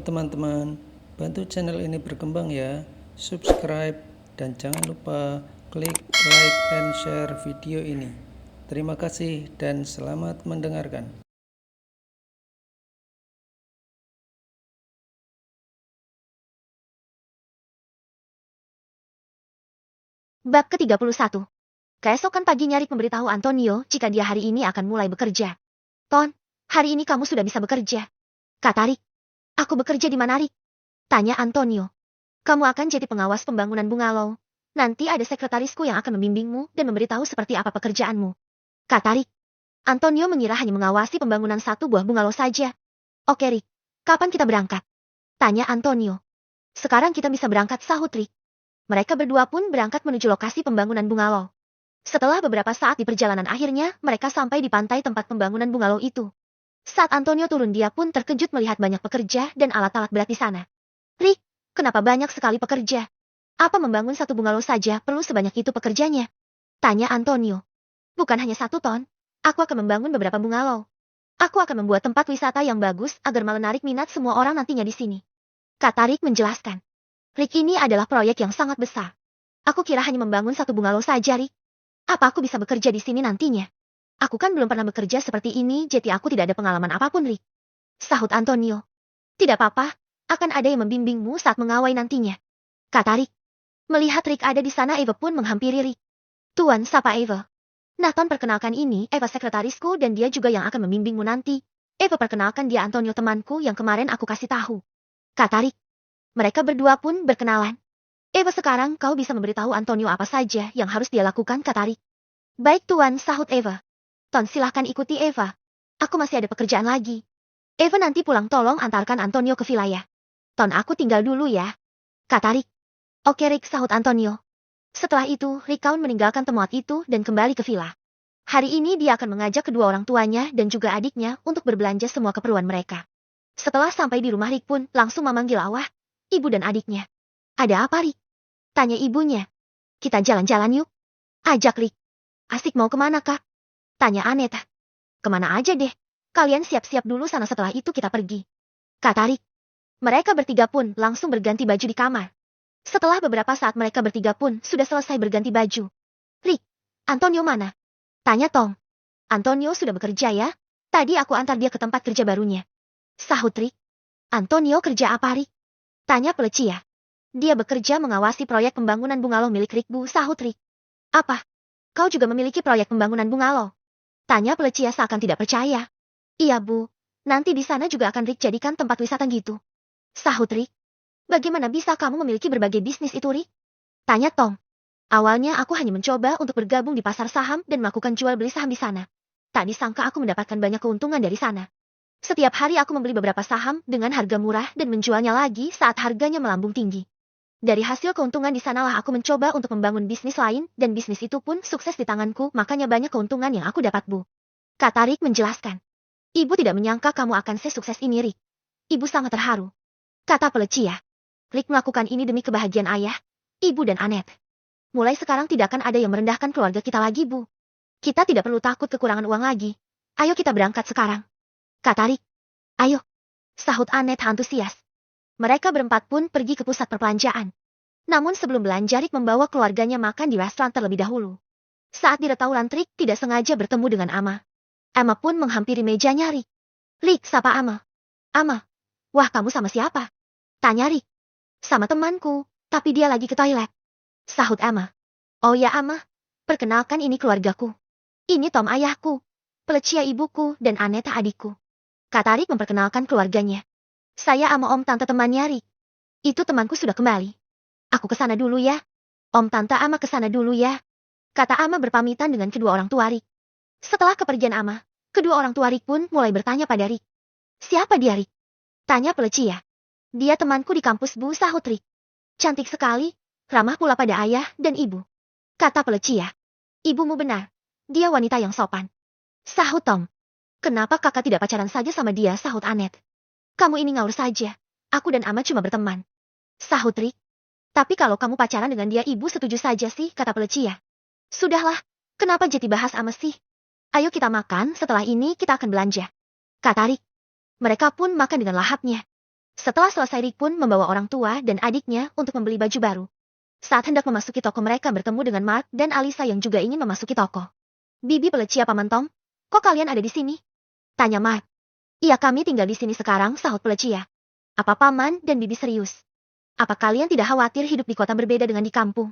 teman-teman, bantu channel ini berkembang ya, subscribe, dan jangan lupa klik like and share video ini. Terima kasih dan selamat mendengarkan. Bab ke-31. Keesokan paginya Rick memberitahu Antonio jika dia hari ini akan mulai bekerja. Ton, hari ini kamu sudah bisa bekerja. Kata Rick. Aku bekerja di mana, Rick? Tanya Antonio. Kamu akan jadi pengawas pembangunan bungalow. Nanti ada sekretarisku yang akan membimbingmu dan memberitahu seperti apa pekerjaanmu. Kata Rick. Antonio mengira hanya mengawasi pembangunan satu buah bungalow saja. Oke Rick, kapan kita berangkat? Tanya Antonio. Sekarang kita bisa berangkat, sahut Rick. Mereka berdua pun berangkat menuju lokasi pembangunan bungalow. Setelah beberapa saat di perjalanan akhirnya, mereka sampai di pantai tempat pembangunan bungalow itu. Saat Antonio turun dia pun terkejut melihat banyak pekerja dan alat-alat berat di sana. Rick, kenapa banyak sekali pekerja? Apa membangun satu bungalow saja perlu sebanyak itu pekerjanya? Tanya Antonio. Bukan hanya satu, Ton. Aku akan membangun beberapa bungalow. Aku akan membuat tempat wisata yang bagus agar menarik minat semua orang nantinya di sini. Kata Rick menjelaskan. Rick, ini adalah proyek yang sangat besar. Aku kira hanya membangun satu bungalow saja, Rick. Apa aku bisa bekerja di sini nantinya? Aku kan belum pernah bekerja seperti ini, jadi aku tidak ada pengalaman apapun, Rick. Sahut Antonio. Tidak apa-apa, akan ada yang membimbingmu saat mengawai nantinya. Kata Rick. Melihat Rick ada di sana, Eva pun menghampiri Rick. Tuan, sapa Eva. Nathan, perkenalkan ini Eva sekretarisku dan dia juga yang akan membimbingmu nanti. Eva, perkenalkan dia Antonio temanku yang kemarin aku kasih tahu. Kata Rick. Mereka berdua pun berkenalan. Eva, sekarang kau bisa memberitahu Antonio apa saja yang harus dia lakukan, kata Rick. Baik Tuan, sahut Eva. Ton, silahkan ikuti Eva. Aku masih ada pekerjaan lagi. Eva, nanti pulang tolong antarkan Antonio ke villa ya. Ton, aku tinggal dulu ya. Kata Rick. Oke Rick, sahut Antonio. Setelah itu, Rick Count meninggalkan tempat itu dan kembali ke villa. Hari ini dia akan mengajak kedua orang tuanya dan juga adiknya untuk berbelanja semua keperluan mereka. Setelah sampai di rumah, Rick pun langsung memanggil Awah, ibu dan adiknya. Ada apa, Rick? Tanya ibunya. Kita jalan-jalan yuk. Ajak Rick. Asik, mau kemana, Kak? Tanya Aneta. Kemana aja deh. Kalian siap-siap dulu sana, setelah itu kita pergi. Kata Rick. Mereka bertiga pun langsung berganti baju di kamar. Setelah beberapa saat mereka bertiga pun sudah selesai berganti baju. Rick, Antonio mana? Tanya Tom. Antonio sudah bekerja ya? Tadi aku antar dia ke tempat kerja barunya. Sahut Rick. Antonio kerja apa, Rick? Tanya Pelecia. Dia bekerja mengawasi proyek pembangunan bungalow milik Rick, Bu, sahut Rick. Apa? Kau juga memiliki proyek pembangunan bungalow? Tanya Pelecia seakan tidak percaya. Iya, Bu. Nanti di sana juga akan Rick jadikan tempat wisata gitu. Sahut Rick. Bagaimana bisa kamu memiliki berbagai bisnis itu, Rick? Tanya Tom. Awalnya aku hanya mencoba untuk bergabung di pasar saham dan melakukan jual beli saham di sana. Tak disangka aku mendapatkan banyak keuntungan dari sana. Setiap hari aku membeli beberapa saham dengan harga murah dan menjualnya lagi saat harganya melambung tinggi. Dari hasil keuntungan di sanalah aku mencoba untuk membangun bisnis lain, dan bisnis itu pun sukses di tanganku, makanya banyak keuntungan yang aku dapat, Bu. Kata Rick menjelaskan. Ibu tidak menyangka kamu akan sesukses ini, Rick. Ibu sangat terharu. Kata Pelecia. Rick melakukan ini demi kebahagiaan ayah, ibu dan Anet. Mulai sekarang tidak akan ada yang merendahkan keluarga kita lagi, Bu. Kita tidak perlu takut kekurangan uang lagi. Ayo kita berangkat sekarang. Kata Rick. Ayo. Sahut Anet antusias. Mereka berempat pun pergi ke pusat perbelanjaan. Namun sebelum belanja, Rick membawa keluarganya makan di restoran terlebih dahulu. Saat di restauran, Rick tidak sengaja bertemu dengan Ama. Ama pun menghampiri mejanya Rick. Rick, sapa Ama. Ama. Wah, kamu sama siapa? Tanya Rick. Sama temanku, tapi dia lagi ke toilet. Sahut Ama. Oh ya Ama, perkenalkan ini keluargaku. Ini Tom ayahku, Pelecia ibuku, dan Aneta adikku. Kata Rick memperkenalkan keluarganya. Saya Ama, om tante temannya Rick. Itu temanku sudah kembali. Aku ke sana dulu ya. Om tante Ama ke sana dulu ya. Kata Ama berpamitan dengan kedua orang tua Rick. Setelah kepergian Ama, kedua orang tua Rick pun mulai bertanya pada Rick. Siapa dia, Rick? Tanya Pelecia. Dia temanku di kampus, Bu, sahut Rick. Cantik sekali, ramah pula pada ayah dan ibu. Kata Pelecia. Ibumu benar. Dia wanita yang sopan. Sahut Tom. Kenapa kakak tidak pacaran saja sama dia, sahut Anet. Kamu ini ngaur saja. Aku dan Ama cuma berteman. Sahut Rick. Tapi kalau kamu pacaran dengan dia, ibu setuju saja sih, kata Pelecia. Sudahlah, kenapa jadi bahas Ama sih? Ayo kita makan, setelah ini kita akan belanja. Kata Rick. Mereka pun makan dengan lahapnya. Setelah selesai, Rick pun membawa orang tua dan adiknya untuk membeli baju baru. Saat hendak memasuki toko, mereka bertemu dengan Mark dan Alisa yang juga ingin memasuki toko. Bibi Pelecia Paman Tom, kok kalian ada di sini? Tanya Mark. Iya, kami tinggal di sini sekarang, sahut Pelecia. Apa Paman dan Bibi serius? Apa kalian tidak khawatir hidup di kota berbeda dengan di kampung?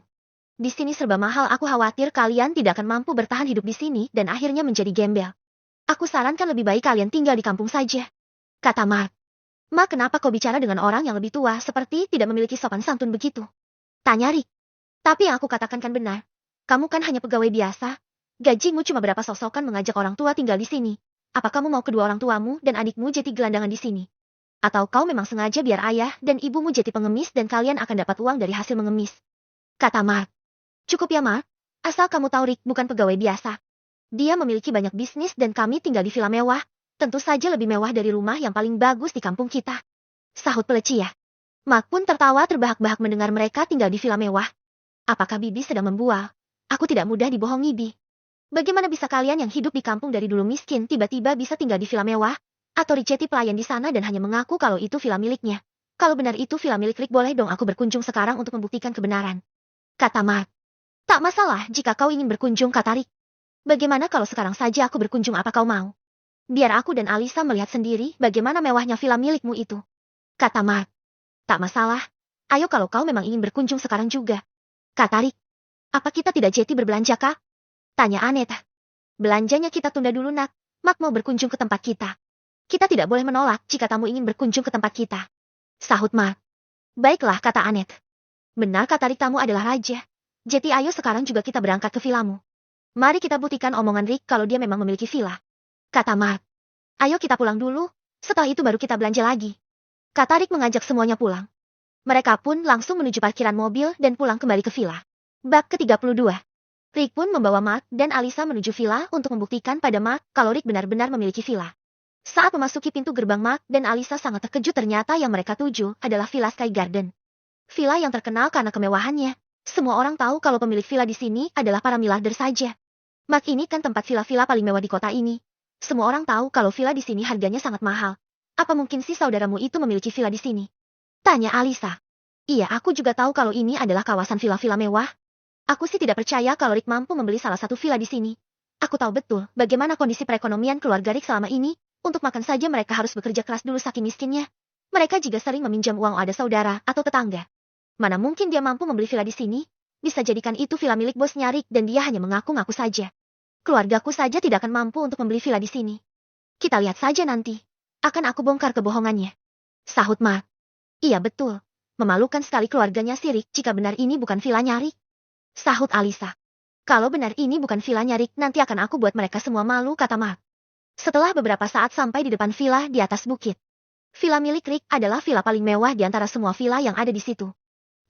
Di sini serba mahal, aku khawatir kalian tidak akan mampu bertahan hidup di sini dan akhirnya menjadi gembel. Aku sarankan lebih baik kalian tinggal di kampung saja, kata Mark. Mark, kenapa kau bicara dengan orang yang lebih tua seperti tidak memiliki sopan santun begitu? Tanya Rick. Tapi yang aku katakan kan benar. Kamu kan hanya pegawai biasa. Gajimu cuma berapa sok-sokan mengajak orang tua tinggal di sini. Apa kamu mau kedua orang tuamu dan adikmu jadi gelandangan di sini? Atau kau memang sengaja biar ayah dan ibumu jadi pengemis dan kalian akan dapat uang dari hasil mengemis? Kata Mark. Cukup ya Mark. Asal kamu tahu, Rick bukan pegawai biasa. Dia memiliki banyak bisnis dan kami tinggal di villa mewah. Tentu saja lebih mewah dari rumah yang paling bagus di kampung kita. Sahut Pelecia. Mark pun tertawa terbahak-bahak mendengar mereka tinggal di villa mewah. Apakah Bibi sedang membual? Aku tidak mudah dibohongi, Bi. Bagaimana bisa kalian yang hidup di kampung dari dulu miskin tiba-tiba bisa tinggal di villa mewah? Atau Rick jadi pelayan di sana dan hanya mengaku kalau itu villa miliknya? Kalau benar itu villa milik Rick, boleh dong aku berkunjung sekarang untuk membuktikan kebenaran. Kata Mark. Tak masalah jika kau ingin berkunjung, kata Rick. Bagaimana kalau sekarang saja aku berkunjung, apa kau mau? Biar aku dan Alisa melihat sendiri bagaimana mewahnya villa milikmu itu. Kata Mark. Tak masalah. Ayo kalau kau memang ingin berkunjung sekarang juga. Kata Rick. Apa kita tidak jadi berbelanja, Kak? Tanya Aneta. Belanjanya kita tunda dulu, Nak. Mark mau berkunjung ke tempat kita. Kita tidak boleh menolak jika tamu ingin berkunjung ke tempat kita. Sahut Mark. Baiklah, kata Anet. Benar, kata Rick, tamu adalah raja. Jadi ayo sekarang juga kita berangkat ke villamu. Mari kita buktikan omongan Rick kalau dia memang memiliki villa. Kata Mark. Ayo kita pulang dulu. Setelah itu baru kita belanja lagi. Kata Rick mengajak semuanya pulang. Mereka pun langsung menuju parkiran mobil dan pulang kembali ke villa. Bab ke-32. Rick pun membawa Mark dan Alisa menuju villa untuk membuktikan pada Mark kalau Rick benar-benar memiliki villa. Saat memasuki pintu gerbang, Mark dan Alisa sangat terkejut, ternyata yang mereka tuju adalah Villa Sky Garden. Villa yang terkenal karena kemewahannya. Semua orang tahu kalau pemilik villa di sini adalah para miliarder saja. Mark, ini kan tempat villa-villa paling mewah di kota ini. Semua orang tahu kalau villa di sini harganya sangat mahal. Apa mungkin si saudaramu itu memiliki villa di sini? Tanya Alisa. Iya, aku juga tahu kalau ini adalah kawasan villa-villa mewah. Aku sih tidak percaya kalau Rick mampu membeli salah satu villa di sini. Aku tahu betul bagaimana kondisi perekonomian keluarga Rick selama ini. Untuk makan saja mereka harus bekerja keras dulu saking miskinnya. Mereka juga sering meminjam uang ada saudara atau tetangga. Mana mungkin dia mampu membeli villa di sini? Bisa jadikan itu villa milik bosnya Rick dan dia hanya mengaku-ngaku saja. Keluargaku saja tidak akan mampu untuk membeli villa di sini. Kita lihat saja nanti. Akan aku bongkar kebohongannya. Sahut Mark. Iya betul. Memalukan sekali keluarganya si Rick jika benar ini bukan villanya Rick. Sahut Alisa. Kalau benar ini bukan villanya Rick, nanti akan aku buat mereka semua malu, kata Mark. Setelah beberapa saat sampai di depan villa di atas bukit. Villa milik Rick adalah villa paling mewah di antara semua villa yang ada di situ.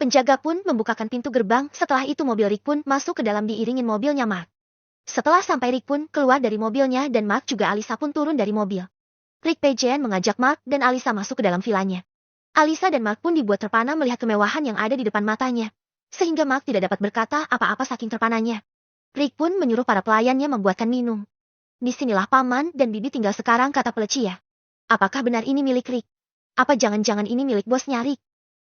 Penjaga pun membukakan pintu gerbang, setelah itu mobil Rick pun masuk ke dalam diiringin mobilnya Mark. Setelah sampai, Rick pun keluar dari mobilnya dan Mark juga Alisa pun turun dari mobil. Rick Pejen mengajak Mark dan Alisa masuk ke dalam villanya. Alisa dan Mark pun dibuat terpana melihat kemewahan yang ada di depan matanya. Sehingga Mark tidak dapat berkata apa-apa saking terpananya. Rick pun menyuruh para pelayannya membuatkan minum. Disinilah Paman dan Bibi tinggal sekarang, kata Pelecia. Apakah benar ini milik Rick? Apa jangan-jangan ini milik bosnya Rick?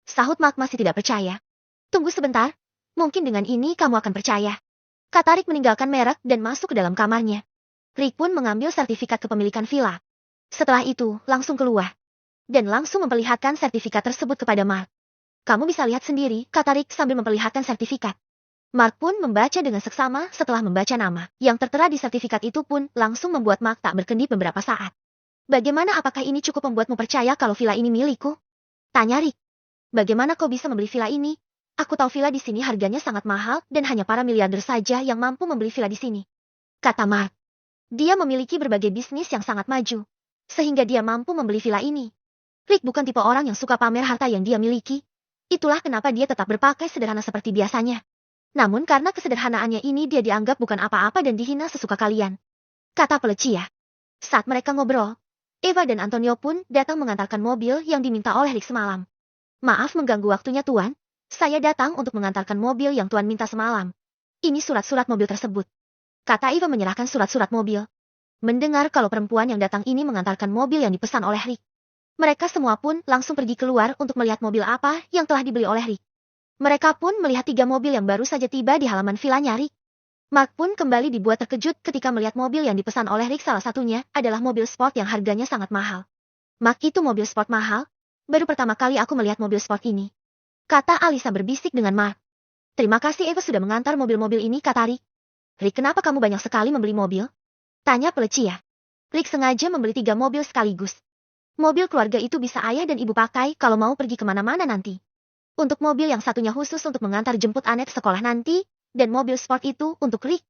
Sahut Mark masih tidak percaya. Tunggu sebentar. Mungkin dengan ini kamu akan percaya. Kata Rick meninggalkan merek dan masuk ke dalam kamarnya. Rick pun mengambil sertifikat kepemilikan villa. Setelah itu, langsung keluar. Dan langsung memperlihatkan sertifikat tersebut kepada Mark. Kamu bisa lihat sendiri, kata Rick sambil memperlihatkan sertifikat. Mark pun membaca dengan seksama. Setelah membaca nama yang tertera di sertifikat itu pun langsung membuat Mark tak berkedip beberapa saat. Bagaimana, apakah ini cukup membuatmu percaya kalau villa ini milikku? Tanya Rick. Bagaimana kau bisa membeli villa ini? Aku tahu villa di sini harganya sangat mahal dan hanya para miliarder saja yang mampu membeli villa di sini. Kata Mark. Dia memiliki berbagai bisnis yang sangat maju. Sehingga dia mampu membeli villa ini. Rick bukan tipe orang yang suka pamer harta yang dia miliki. Itulah kenapa dia tetap berpakaian sederhana seperti biasanya. Namun karena kesederhanaannya ini dia dianggap bukan apa-apa dan dihina sesuka kalian. Kata Pelecia. Saat mereka ngobrol, Eva dan Antonio pun datang mengantarkan mobil yang diminta oleh Rick semalam. Maaf mengganggu waktunya Tuan. Saya datang untuk mengantarkan mobil yang Tuan minta semalam. Ini surat-surat mobil tersebut. Kata Eva menyerahkan surat-surat mobil. Mendengar kalau perempuan yang datang ini mengantarkan mobil yang dipesan oleh Rick. Mereka semua pun langsung pergi keluar untuk melihat mobil apa yang telah dibeli oleh Rick. Mereka pun melihat 3 mobil yang baru saja tiba di halaman vilanya Rick. Mark pun kembali dibuat terkejut ketika melihat mobil yang dipesan oleh Rick, salah satunya adalah mobil sport yang harganya sangat mahal. Mark, itu mobil sport mahal? Baru pertama kali aku melihat mobil sport ini, kata Alisa berbisik dengan Mark. Terima kasih Eva sudah mengantar mobil-mobil ini, kata Rick. Rick, kenapa kamu banyak sekali membeli mobil? Tanya Felicia. Rick sengaja membeli 3 mobil sekaligus. Mobil keluarga itu bisa ayah dan ibu pakai kalau mau pergi kemana-mana nanti. Untuk mobil yang satunya khusus untuk mengantar jemput Anet sekolah nanti, dan mobil sport itu untuk Rick,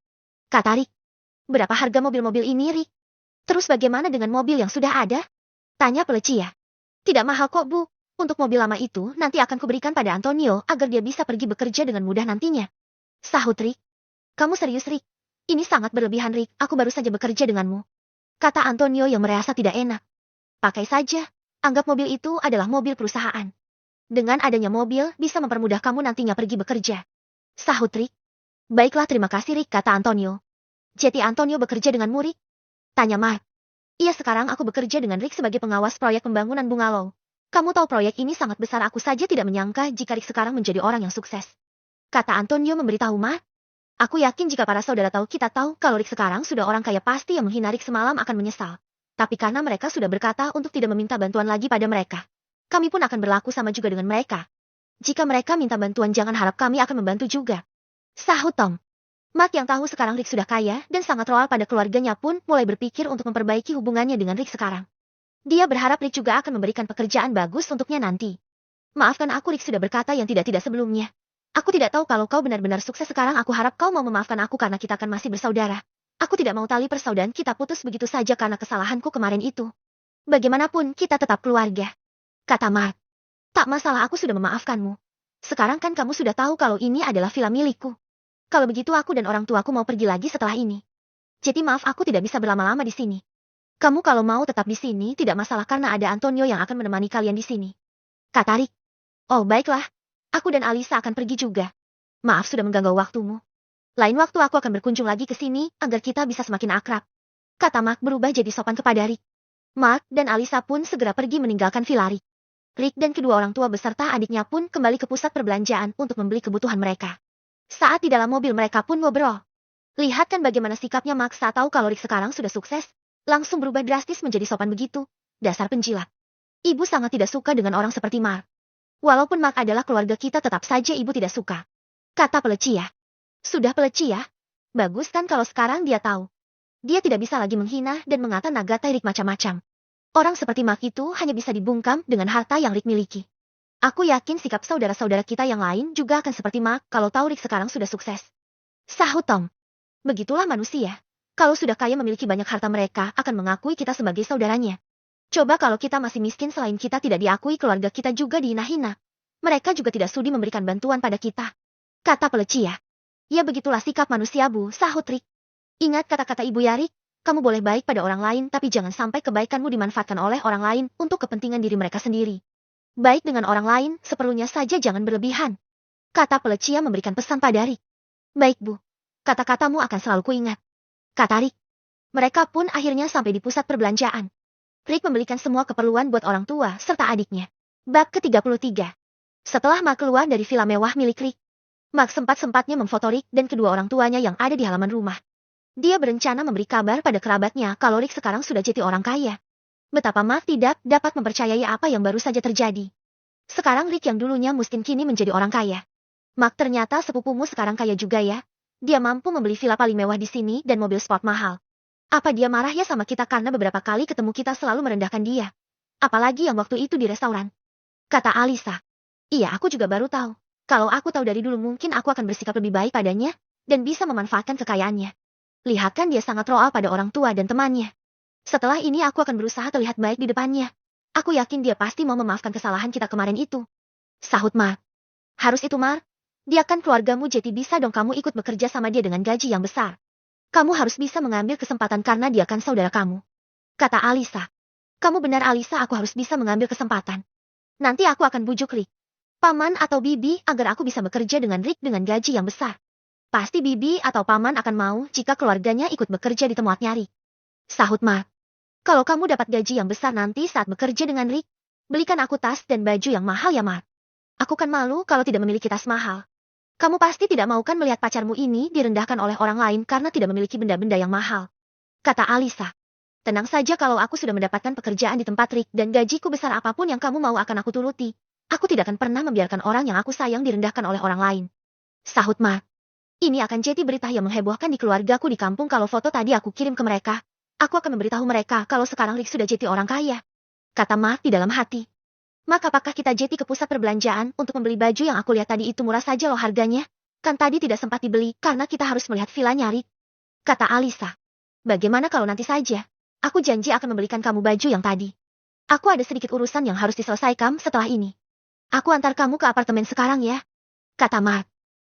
kata Rick. Berapa harga mobil-mobil ini, Rick? Terus bagaimana dengan mobil yang sudah ada? Tanya Felicia. Tidak mahal kok, Bu. Untuk mobil lama itu nanti akan kuberikan pada Antonio agar dia bisa pergi bekerja dengan mudah nantinya, sahut Rick. Kamu serius, Rick? Ini sangat berlebihan, Rick. Aku baru saja bekerja denganmu, kata Antonio yang merasa tidak enak. Pakai saja. Anggap mobil itu adalah mobil perusahaan. Dengan adanya mobil bisa mempermudah kamu nantinya pergi bekerja, sahut Rick. Baiklah, terima kasih, Rick, kata Antonio. Jadi Antonio bekerja denganmu, Rick? Tanya Mark. Iya, sekarang aku bekerja dengan Rick sebagai pengawas proyek pembangunan bungalow. Kamu tahu proyek ini sangat besar, aku saja tidak menyangka jika Rick sekarang menjadi orang yang sukses, kata Antonio memberitahu Mark. Aku yakin jika para saudara tahu kita tahu kalau Rick sekarang sudah orang kaya, pasti yang menghina Rick semalam akan menyesal. Tapi karena mereka sudah berkata untuk tidak meminta bantuan lagi pada mereka, kami pun akan berlaku sama juga dengan mereka. Jika mereka minta bantuan, jangan harap kami akan membantu juga, sahut Tom. Mark yang tahu sekarang Rick sudah kaya dan sangat loyal pada keluarganya pun mulai berpikir untuk memperbaiki hubungannya dengan Rick sekarang. Dia berharap Rick juga akan memberikan pekerjaan bagus untuknya nanti. Maafkan aku, Rick sudah berkata yang tidak-tidak sebelumnya. Aku tidak tahu kalau kau benar-benar sukses sekarang. Aku harap kau mau memaafkan aku karena kita akan masih bersaudara. Aku tidak mau tali persaudaraan kita putus begitu saja karena kesalahanku kemarin itu. Bagaimanapun kita tetap keluarga, kata Mark. Tak masalah, aku sudah memaafkanmu. Sekarang kan kamu sudah tahu kalau ini adalah villa milikku. Kalau begitu aku dan orang tuaku mau pergi lagi setelah ini. Jadi maaf, aku tidak bisa berlama-lama di sini. Kamu kalau mau tetap di sini tidak masalah karena ada Antonio yang akan menemani kalian di sini, kata Rick. Oh baiklah, aku dan Alisa akan pergi juga. Maaf sudah mengganggu waktumu. Lain waktu aku akan berkunjung lagi ke sini agar kita bisa semakin akrab, kata Mark berubah jadi sopan kepada Rick. Mark dan Alisa pun segera pergi meninggalkan villa Rick. Rick dan kedua orang tua beserta adiknya pun kembali ke pusat perbelanjaan untuk membeli kebutuhan mereka. Saat di dalam mobil mereka pun ngobrol. Lihat kan bagaimana sikapnya Mark saat tahu kalau Rick sekarang sudah sukses. Langsung berubah drastis menjadi sopan begitu. Dasar penjilat. Ibu sangat tidak suka dengan orang seperti Mark. Walaupun Mark adalah keluarga kita, tetap saja ibu tidak suka, kata Felicia. Sudah Felicia. Bagus kan kalau sekarang dia tahu. Dia tidak bisa lagi menghina dan mengata-ngatai Rick macam-macam. Orang seperti Mark itu hanya bisa dibungkam dengan harta yang Rick miliki. Aku yakin sikap saudara-saudara kita yang lain juga akan seperti Mark kalau tahu Rick sekarang sudah sukses, sahut Tom. Begitulah manusia. Kalau sudah kaya memiliki banyak harta, mereka akan mengakui kita sebagai saudaranya. Coba kalau kita masih miskin, selain kita tidak diakui, keluarga kita juga dihina-hina. Mereka juga tidak sudi memberikan bantuan pada kita, kata Felicia. Ya begitulah sikap manusia, Bu, sahut Rick. Ingat kata-kata ibu ya Rick, kamu boleh baik pada orang lain tapi jangan sampai kebaikanmu dimanfaatkan oleh orang lain untuk kepentingan diri mereka sendiri. Baik dengan orang lain, seperlunya saja, jangan berlebihan, kata Felicia memberikan pesan pada Rick. Baik Bu, kata-katamu akan selalu kuingat, kata Rick. Mereka pun akhirnya sampai di pusat perbelanjaan. Rick membelikan semua keperluan buat orang tua serta adiknya. Bab ke-33. Setelah Mark keluar dari villa mewah milik Rick, Mark sempat-sempatnya memfoto Rick dan kedua orang tuanya yang ada di halaman rumah. Dia berencana memberi kabar pada kerabatnya kalau Rick sekarang sudah jadi orang kaya. Betapa Mark tidak dapat mempercayai apa yang baru saja terjadi. Sekarang Rick yang dulunya miskin kini menjadi orang kaya. Mark, ternyata sepupumu sekarang kaya juga ya. Dia mampu membeli villa paling mewah di sini dan mobil sport mahal. Apa dia marah ya sama kita karena beberapa kali ketemu kita selalu merendahkan dia? Apalagi yang waktu itu di restoran, kata Alisa. Iya, aku juga baru tahu. Kalau aku tahu dari dulu mungkin aku akan bersikap lebih baik padanya dan bisa memanfaatkan kekayaannya. Lihat kan dia sangat loyal pada orang tua dan temannya. Setelah ini aku akan berusaha terlihat baik di depannya. Aku yakin dia pasti mau memaafkan kesalahan kita kemarin itu, sahut Mark. Harus itu Mark. Dia kan keluargamu, jadi bisa dong kamu ikut bekerja sama dia dengan gaji yang besar. Kamu harus bisa mengambil kesempatan karena dia kan saudara kamu, kata Alisa. Kamu benar Alisa, aku harus bisa mengambil kesempatan. Nanti aku akan bujuk Rick, Paman atau Bibi agar aku bisa bekerja dengan Rick dengan gaji yang besar. Pasti Bibi atau Paman akan mau jika keluarganya ikut bekerja di tempatnya Rick, sahut Mark. Kalau kamu dapat gaji yang besar nanti saat bekerja dengan Rick, Belikan aku tas dan baju yang mahal ya, Mark. Aku kan malu kalau tidak memiliki tas mahal. Kamu pasti tidak mau kan melihat pacarmu ini direndahkan oleh orang lain karena tidak memiliki benda-benda yang mahal. Kata Alisa. Tenang saja kalau aku sudah mendapatkan pekerjaan di tempat Rick dan gajiku besar apapun yang kamu mau akan aku turuti. Aku tidak akan pernah membiarkan orang yang aku sayang direndahkan oleh orang lain. Sahut Mark. Ini akan jadi berita yang menghebohkan di keluargaku di kampung kalau foto tadi aku kirim ke mereka. Aku akan memberitahu mereka kalau sekarang Rick sudah jadi orang kaya. Kata Mark di dalam hati. Mark, apakah kita jadi ke pusat perbelanjaan untuk membeli baju yang aku lihat tadi itu murah saja loh harganya? Kan tadi tidak sempat dibeli karena kita harus melihat villanya Rick. Kata Alisa. Bagaimana kalau nanti saja? Aku janji akan membelikan kamu baju yang tadi. Aku ada sedikit urusan yang harus diselesaikan setelah ini. Aku antar kamu ke apartemen sekarang ya. Kata Mark.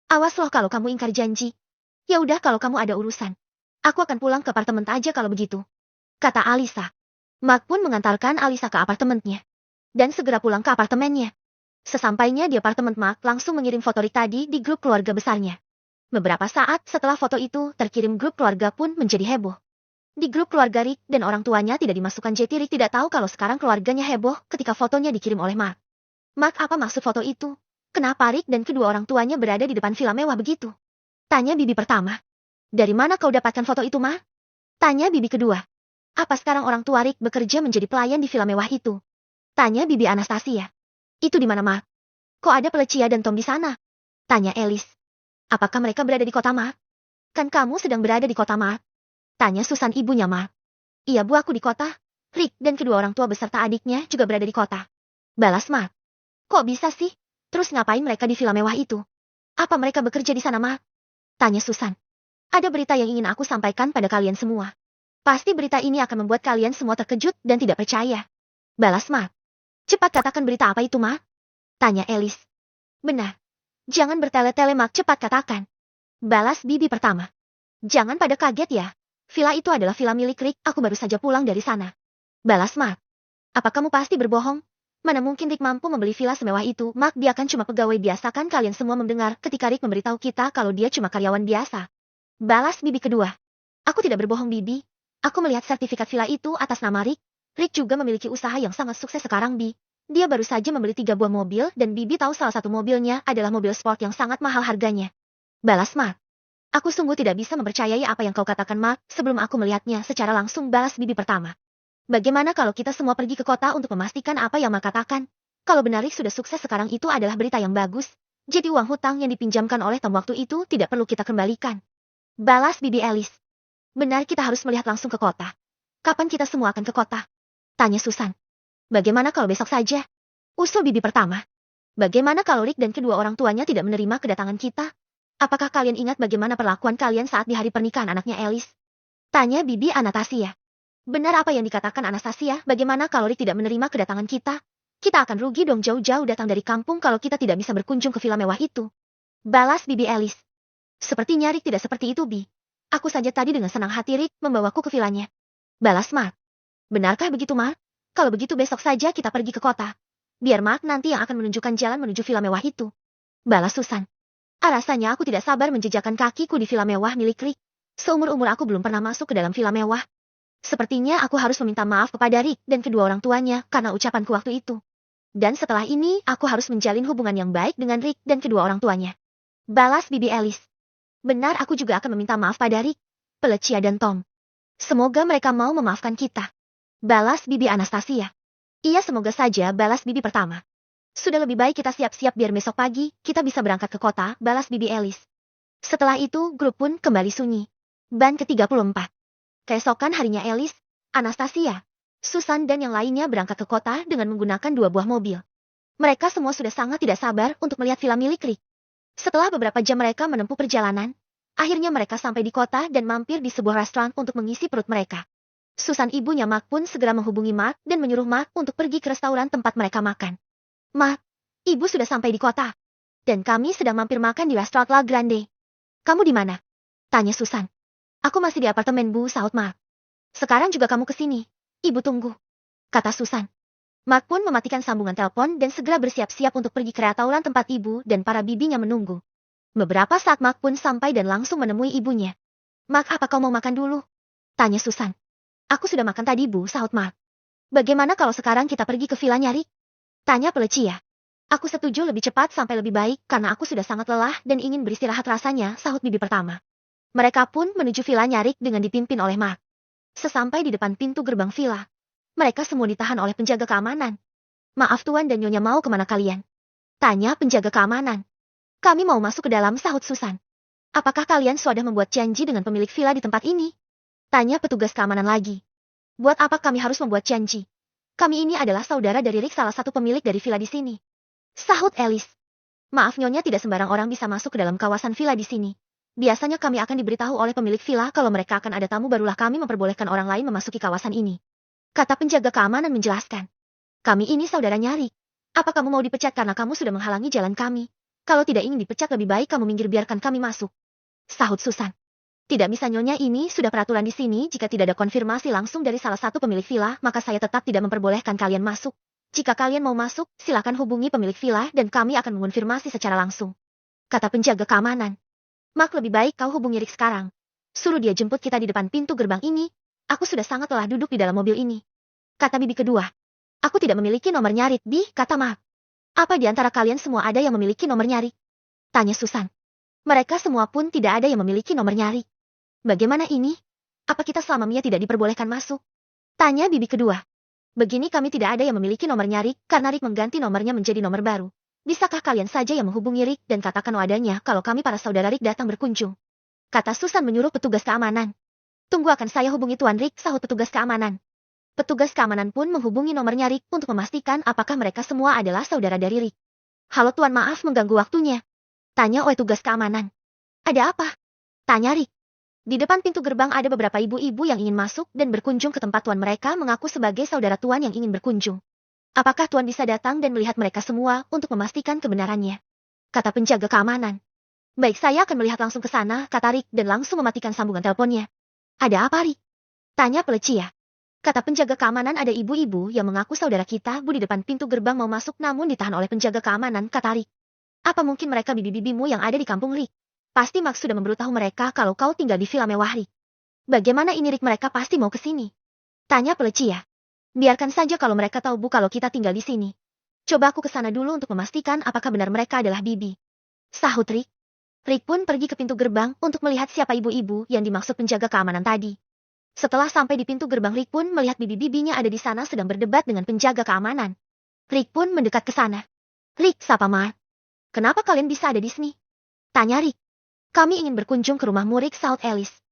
Awas loh kalau kamu ingkar janji. Ya udah kalau kamu ada urusan. Aku akan pulang ke apartemen aja kalau begitu. Kata Alisa. Mark pun mengantarkan Alisa ke apartemennya. Dan segera pulang ke apartemennya. Sesampainya di apartemen, Mark langsung mengirim foto Rick tadi di grup keluarga besarnya. Beberapa saat setelah foto itu terkirim, grup keluarga pun menjadi heboh. Di grup keluarga Rick dan orang tuanya tidak dimasukkan, jadi Rick tidak tahu kalau sekarang keluarganya heboh ketika fotonya dikirim oleh Mark. Mark, apa maksud foto itu? Kenapa Rick dan kedua orang tuanya berada di depan villa mewah begitu? Tanya bibi pertama. Dari mana kau dapatkan foto itu, Mark? Tanya bibi kedua. Apa sekarang orang tua Rick bekerja menjadi pelayan di villa mewah itu? Tanya bibi Anastasia. Itu di mana, Mark? Kok ada Felicia dan Tom di sana? Tanya Alice. Apakah mereka berada di kota, Mark? Kan kamu sedang berada di kota, Mark? Tanya Susan, ibunya Mark. Iya bu, aku di kota. Rick dan kedua orang tua beserta adiknya juga berada di kota. Balas Mark. Kok bisa sih? Terus ngapain mereka di villa mewah itu? Apa mereka bekerja di sana, Mark? Tanya Susan. Ada berita yang ingin aku sampaikan pada kalian semua. Pasti berita ini akan membuat kalian semua terkejut dan tidak percaya. Balas Mark. Cepat katakan berita apa itu, Mark? Tanya Alice. Benar. Jangan bertele-tele, Mark, cepat katakan. Balas bibi pertama. Jangan pada kaget ya. Villa itu adalah villa milik Rick, aku baru saja pulang dari sana. Balas Mark. Apa kamu pasti berbohong? Mana mungkin Rick mampu membeli villa semewah itu, Mark, dia kan cuma pegawai biasa. Kan kalian semua mendengar ketika Rick memberitahu kita kalau dia cuma karyawan biasa. Balas bibi kedua. Aku tidak berbohong, bibi. Aku melihat sertifikat villa itu atas nama Rick. Rick juga memiliki usaha yang sangat sukses sekarang, Bi. Dia baru saja membeli 3 buah mobil dan bibi tahu salah satu mobilnya adalah mobil sport yang sangat mahal harganya. Balas Mark. Aku sungguh tidak bisa mempercayai apa yang kau katakan, Mark, sebelum aku melihatnya secara langsung. Balas bibi pertama. Bagaimana kalau kita semua pergi ke kota untuk memastikan apa yang Mark katakan? Kalau benar Rick sudah sukses sekarang, itu adalah berita yang bagus. Jadi uang hutang yang dipinjamkan oleh Tom waktu itu tidak perlu kita kembalikan. Balas bibi Alice. Benar, kita harus melihat langsung ke kota. Kapan kita semua akan ke kota? Tanya Susan. Bagaimana kalau besok saja? Usul bibi pertama. Bagaimana kalau Rick dan kedua orang tuanya tidak menerima kedatangan kita? Apakah kalian ingat bagaimana perlakuan kalian saat di hari pernikahan anaknya Alice? Tanya bibi Anastasia. Benar apa yang dikatakan Anastasia, bagaimana kalau Rick tidak menerima kedatangan kita? Kita akan rugi dong, jauh-jauh datang dari kampung kalau kita tidak bisa berkunjung ke villa mewah itu. Balas bibi Alice. Sepertinya Rick tidak seperti itu, Bi. Aku saja tadi dengan senang hati Rick membawaku ke villanya. Balas Mark. Benarkah begitu, Mark? Kalau begitu besok saja kita pergi ke kota. Biar Mark nanti yang akan menunjukkan jalan menuju villa mewah itu. Balas Susan. Rasanya aku tidak sabar menjejakkan kakiku di villa mewah milik Rick. Seumur-umur aku belum pernah masuk ke dalam villa mewah. Sepertinya aku harus meminta maaf kepada Rick dan kedua orang tuanya karena ucapanku waktu itu. Dan setelah ini aku harus menjalin hubungan yang baik dengan Rick dan kedua orang tuanya. Balas bibi Alice. Benar, aku juga akan meminta maaf pada Rick, Felicia dan Tom. Semoga mereka mau memaafkan kita. Balas bibi Anastasia. Iya, semoga saja, balas bibi pertama. Sudah lebih baik kita siap-siap biar besok pagi kita bisa berangkat ke kota, balas bibi Alice. Setelah itu grup pun kembali sunyi. Ban ke-34. Keesokan harinya Alice, Anastasia, Susan dan yang lainnya berangkat ke kota dengan menggunakan 2 buah mobil. Mereka semua sudah sangat tidak sabar untuk melihat villa milik Rick. Setelah beberapa jam mereka menempuh perjalanan, akhirnya mereka sampai di kota dan mampir di sebuah restoran untuk mengisi perut mereka. Susan, ibunya Mark, pun segera menghubungi Mark dan menyuruh Mark untuk pergi ke restoran tempat mereka makan. Mark, ibu sudah sampai di kota. Dan kami sedang mampir makan di restoran La Grande. Kamu di mana? Tanya Susan. Aku masih di apartemen, Bu, sahut Mark. Sekarang juga kamu kesini. Ibu tunggu. Kata Susan. Mark pun mematikan sambungan telepon dan segera bersiap-siap untuk pergi ke restoran tempat ibu dan para bibinya menunggu. Beberapa saat Mark pun sampai dan langsung menemui ibunya. Mark, apa kau mau makan dulu? Tanya Susan. Aku sudah makan tadi, Bu, sahut Mark. Bagaimana kalau sekarang kita pergi ke villanya Rick? Tanya Pelecia. Aku setuju lebih cepat sampai lebih baik karena aku sudah sangat lelah dan ingin beristirahat rasanya, sahut bibi pertama. Mereka pun menuju villa Nyarik dengan dipimpin oleh Mark. Sesampai di depan pintu gerbang villa, mereka semua ditahan oleh penjaga keamanan. Maaf tuan dan nyonya, mau kemana kalian? Tanya penjaga keamanan. Kami mau masuk ke dalam, sahut Susan. Apakah kalian sudah membuat janji dengan pemilik villa di tempat ini? Tanya petugas keamanan lagi. Buat apa kami harus membuat janji? Kami ini adalah saudara dari Rick, salah satu pemilik dari villa di sini. Sahut Alice. Maaf nyonya, tidak sembarang orang bisa masuk ke dalam kawasan villa di sini. Biasanya kami akan diberitahu oleh pemilik villa kalau mereka akan ada tamu, barulah kami memperbolehkan orang lain memasuki kawasan ini. Kata penjaga keamanan menjelaskan. Kami ini saudara Nyarik. Apa kamu mau dipecat karena kamu sudah menghalangi jalan kami? Kalau tidak ingin dipecat, lebih baik kamu minggir, biarkan kami masuk. Sahut Susan. Tidak bisa nyonya, ini sudah peraturan di sini. Jika tidak ada konfirmasi langsung dari salah satu pemilik villa, maka saya tetap tidak memperbolehkan kalian masuk. Jika kalian mau masuk, silakan hubungi pemilik villa dan kami akan mengonfirmasi secara langsung. Kata penjaga keamanan. Mark, lebih baik kau hubungi Rick sekarang. Suruh dia jemput kita di depan pintu gerbang ini. Aku sudah sangat lelah duduk di dalam mobil ini. Kata bibi kedua. Aku tidak memiliki nomor Nyarik, Bi, kata Mark. Apa di antara kalian semua ada yang memiliki nomor Nyarik? Tanya Susan. Mereka semua pun tidak ada yang memiliki nomor Nyarik. Bagaimana ini? Apa kita selama Mia tidak diperbolehkan masuk? Tanya bibi kedua. Begini, kami tidak ada yang memiliki nomor Nyarik karena Rick mengganti nomornya menjadi nomor baru. Bisakah kalian saja yang menghubungi Rick dan katakan adanya kalau kami para saudara Rick datang berkunjung? Kata Susan menyuruh petugas keamanan. Tunggu, akan saya hubungi Tuan Rick, sahut petugas keamanan. Petugas keamanan pun menghubungi nomornya Rick untuk memastikan apakah mereka semua adalah saudara dari Rick. Halo Tuan, maaf mengganggu waktunya. Tanya oleh tugas keamanan. Ada apa? Tanya Rick. Di depan pintu gerbang ada beberapa ibu-ibu yang ingin masuk dan berkunjung ke tempat Tuan. Mereka mengaku sebagai saudara Tuan yang ingin berkunjung. Apakah Tuan bisa datang dan melihat mereka semua untuk memastikan kebenarannya? Kata penjaga keamanan. Baik, saya akan melihat langsung ke sana, kata Rick dan langsung mematikan sambungan teleponnya. Ada apa, Rick? Tanya Pelecia. Kata penjaga keamanan, ada ibu-ibu yang mengaku saudara kita Bu di depan pintu gerbang mau masuk namun ditahan oleh penjaga keamanan, kata Rick. Apa mungkin mereka bibi-bibimu yang ada di kampung Rick? Pasti Max sudah memberitahu mereka kalau kau tinggal di villa mewah Rick. Bagaimana ini Rick, mereka pasti mau ke sini? Tanya Pelecia. Biarkan saja kalau mereka tahu Bu kalau kita tinggal di sini. Coba aku ke sana dulu untuk memastikan apakah benar mereka adalah bibi. Sahut Rick. Rick pun pergi ke pintu gerbang untuk melihat siapa ibu-ibu yang dimaksud penjaga keamanan tadi. Setelah sampai di pintu gerbang, Rick pun melihat bibi-bibinya ada di sana sedang berdebat dengan penjaga keamanan. Rick pun mendekat ke sana. Rick, sapa Mark. Kenapa kalian bisa ada di sini? Tanya Rick. Kami ingin berkunjung ke rumahmu, Rick, sahut Alice.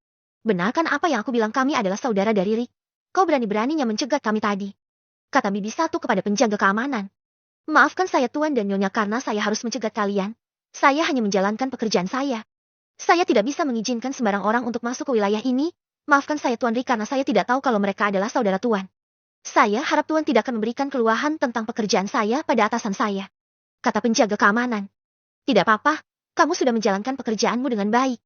Benarkan apa yang aku bilang, kami adalah saudara dari Rick? Kau berani-beraninya mencegat kami tadi. Kata bibi satu kepada penjaga keamanan. Maafkan saya Tuan dan Nyonya karena saya harus mencegat kalian. Saya hanya menjalankan pekerjaan saya. Saya tidak bisa mengizinkan sembarang orang untuk masuk ke wilayah ini. Maafkan saya Tuan Rick karena saya tidak tahu kalau mereka adalah saudara Tuan. Saya harap Tuan tidak akan memberikan keluhan tentang pekerjaan saya pada atasan saya. Kata penjaga keamanan. Tidak apa-apa. Kamu sudah menjalankan pekerjaanmu dengan baik.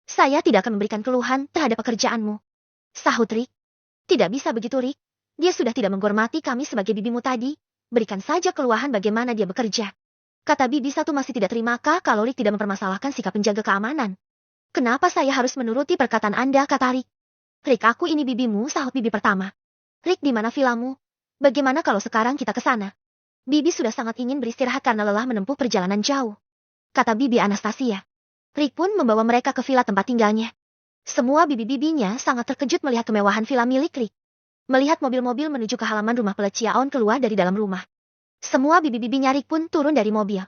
Saya tidak akan memberikan keluhan terhadap pekerjaanmu. Sahut Rick. Tidak bisa begitu, Rick. Dia sudah tidak menghormati kami sebagai bibimu tadi. Berikan saja keluhan bagaimana dia bekerja. Kata bibi satu, masih tidak terimakah kalau Rick tidak mempermasalahkan sikap penjaga keamanan. Kenapa saya harus menuruti perkataan Anda, kata Rick. Rick, aku ini bibimu, sahut bibi pertama. Rick, di mana villamu? Bagaimana kalau sekarang kita ke sana? Bibi sudah sangat ingin beristirahat karena lelah menempuh perjalanan jauh. Kata bibi Anastasia. Rick pun membawa mereka ke villa tempat tinggalnya. Semua bibi-bibinya sangat terkejut melihat kemewahan villa milik Rick. Melihat mobil-mobil menuju ke halaman rumah Pelecia On keluar dari dalam rumah. Semua bibi-bibinya Rick pun turun dari mobil.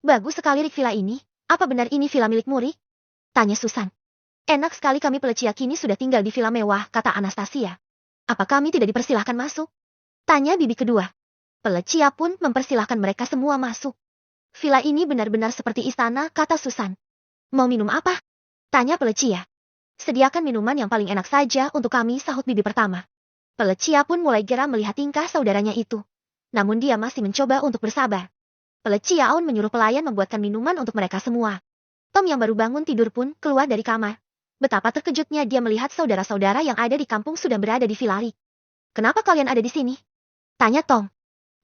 Bagus sekali Rick villa ini. Apa benar ini villa milikmu, Rick? Tanya Susan. Enak sekali, kami Pelecia kini sudah tinggal di villa mewah, kata Anastasia. Apa kami tidak dipersilahkan masuk? Tanya bibi kedua. Pelecia pun mempersilahkan mereka semua masuk. Villa ini benar-benar seperti istana, kata Susan. Mau minum apa? Tanya Pelecia. Sediakan minuman yang paling enak saja untuk kami, sahut bibi pertama. Pelecia pun mulai geram melihat tingkah saudaranya itu. Namun dia masih mencoba untuk bersabar. Pelecia On menyuruh pelayan membuatkan minuman untuk mereka semua. Tom yang baru bangun tidur pun keluar dari kamar. Betapa terkejutnya dia melihat saudara-saudara yang ada di kampung sudah berada di villa Rick. Kenapa kalian ada di sini? Tanya Tom.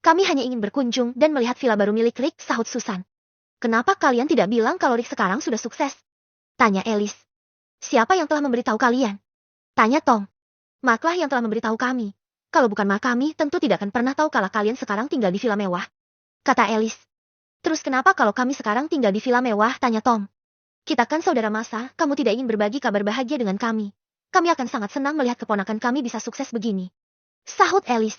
Kami hanya ingin berkunjung dan melihat villa baru milik Rick, sahut Susan. Kenapa kalian tidak bilang kalau Rick sekarang sudah sukses? Tanya Alice. Siapa yang telah memberitahu kalian? Tanya Tom. Marklah yang telah memberitahu kami. Kalau bukan Mark, kami tentu tidak akan pernah tahu kalau kalian sekarang tinggal di villa mewah. kata Alice. Terus kenapa kalau kami sekarang tinggal di villa mewah, tanya Tom. Kita kan saudara masa, kamu tidak ingin berbagi kabar bahagia dengan kami. Kami akan sangat senang melihat keponakan kami bisa sukses begini. Sahut Alice.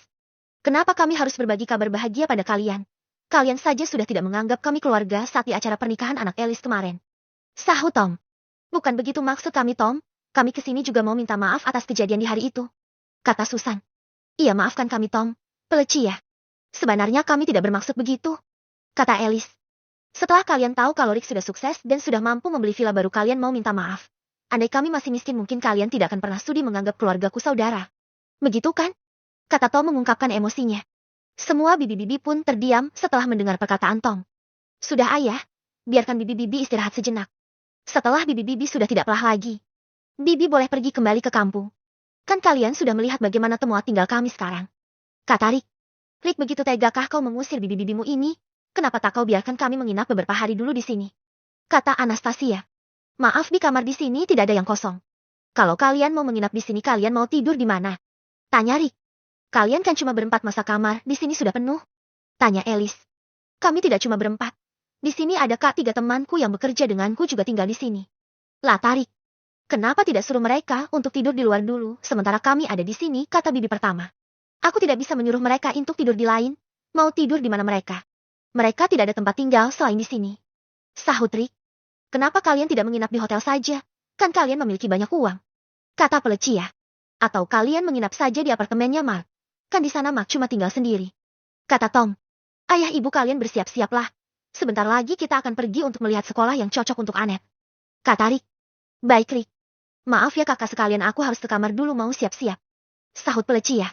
Kenapa kami harus berbagi kabar bahagia pada kalian? Kalian saja sudah tidak menganggap kami keluarga saat di acara pernikahan anak Alice kemarin. Sahut Tom. Bukan begitu maksud kami Tom, kami kesini juga mau minta maaf atas kejadian di hari itu. Kata Susan. Iya maafkan kami Tom, peleci ya. Sebenarnya kami tidak bermaksud begitu. Kata Alice. Setelah kalian tahu kalau Rick sudah sukses dan sudah mampu membeli villa baru kalian mau minta maaf. Andai kami masih miskin mungkin kalian tidak akan pernah sudi menganggap keluargaku saudara. Begitu kan? Kata Tom mengungkapkan emosinya. Semua bibi-bibi pun terdiam setelah mendengar perkataan Tom. Sudah ayah, biarkan bibi-bibi istirahat sejenak. Setelah bibi-bibi sudah tidak pelah lagi. Bibi boleh pergi kembali ke kampung. Kan kalian sudah melihat bagaimana tempat tinggal kami sekarang. Kata Rick. Rick begitu tegakah kau mengusir bibi-bibimu ini? Kenapa tak kau biarkan kami menginap beberapa hari dulu di sini? Kata Anastasia. Maaf di kamar di sini tidak ada yang kosong. Kalau kalian mau menginap di sini kalian mau tidur di mana? Tanya Rick. Kalian kan cuma berempat masa kamar di sini sudah penuh? Tanya Alice. Kami tidak cuma berempat. Di sini ada tiga temanku yang bekerja denganku juga tinggal di sini. Lata Rick. Kenapa tidak suruh mereka untuk tidur di luar dulu sementara kami ada di sini, kata bibi pertama. Aku tidak bisa menyuruh mereka untuk tidur di lain. Mau tidur di mana mereka? Mereka tidak ada tempat tinggal selain di sini. Sahut Rick. Kenapa kalian tidak menginap di hotel saja? Kan kalian memiliki banyak uang. Kata peleci ya. Atau kalian menginap saja di apartemennya Mark. Kan di sana Mark cuma tinggal sendiri. Kata Tom. Ayah ibu kalian bersiap-siaplah. Sebentar lagi kita akan pergi untuk melihat sekolah yang cocok untuk Annette. Kata Rick. Baik Rick. Maaf ya kakak sekalian aku harus ke kamar dulu mau siap-siap. Sahut peleci ya.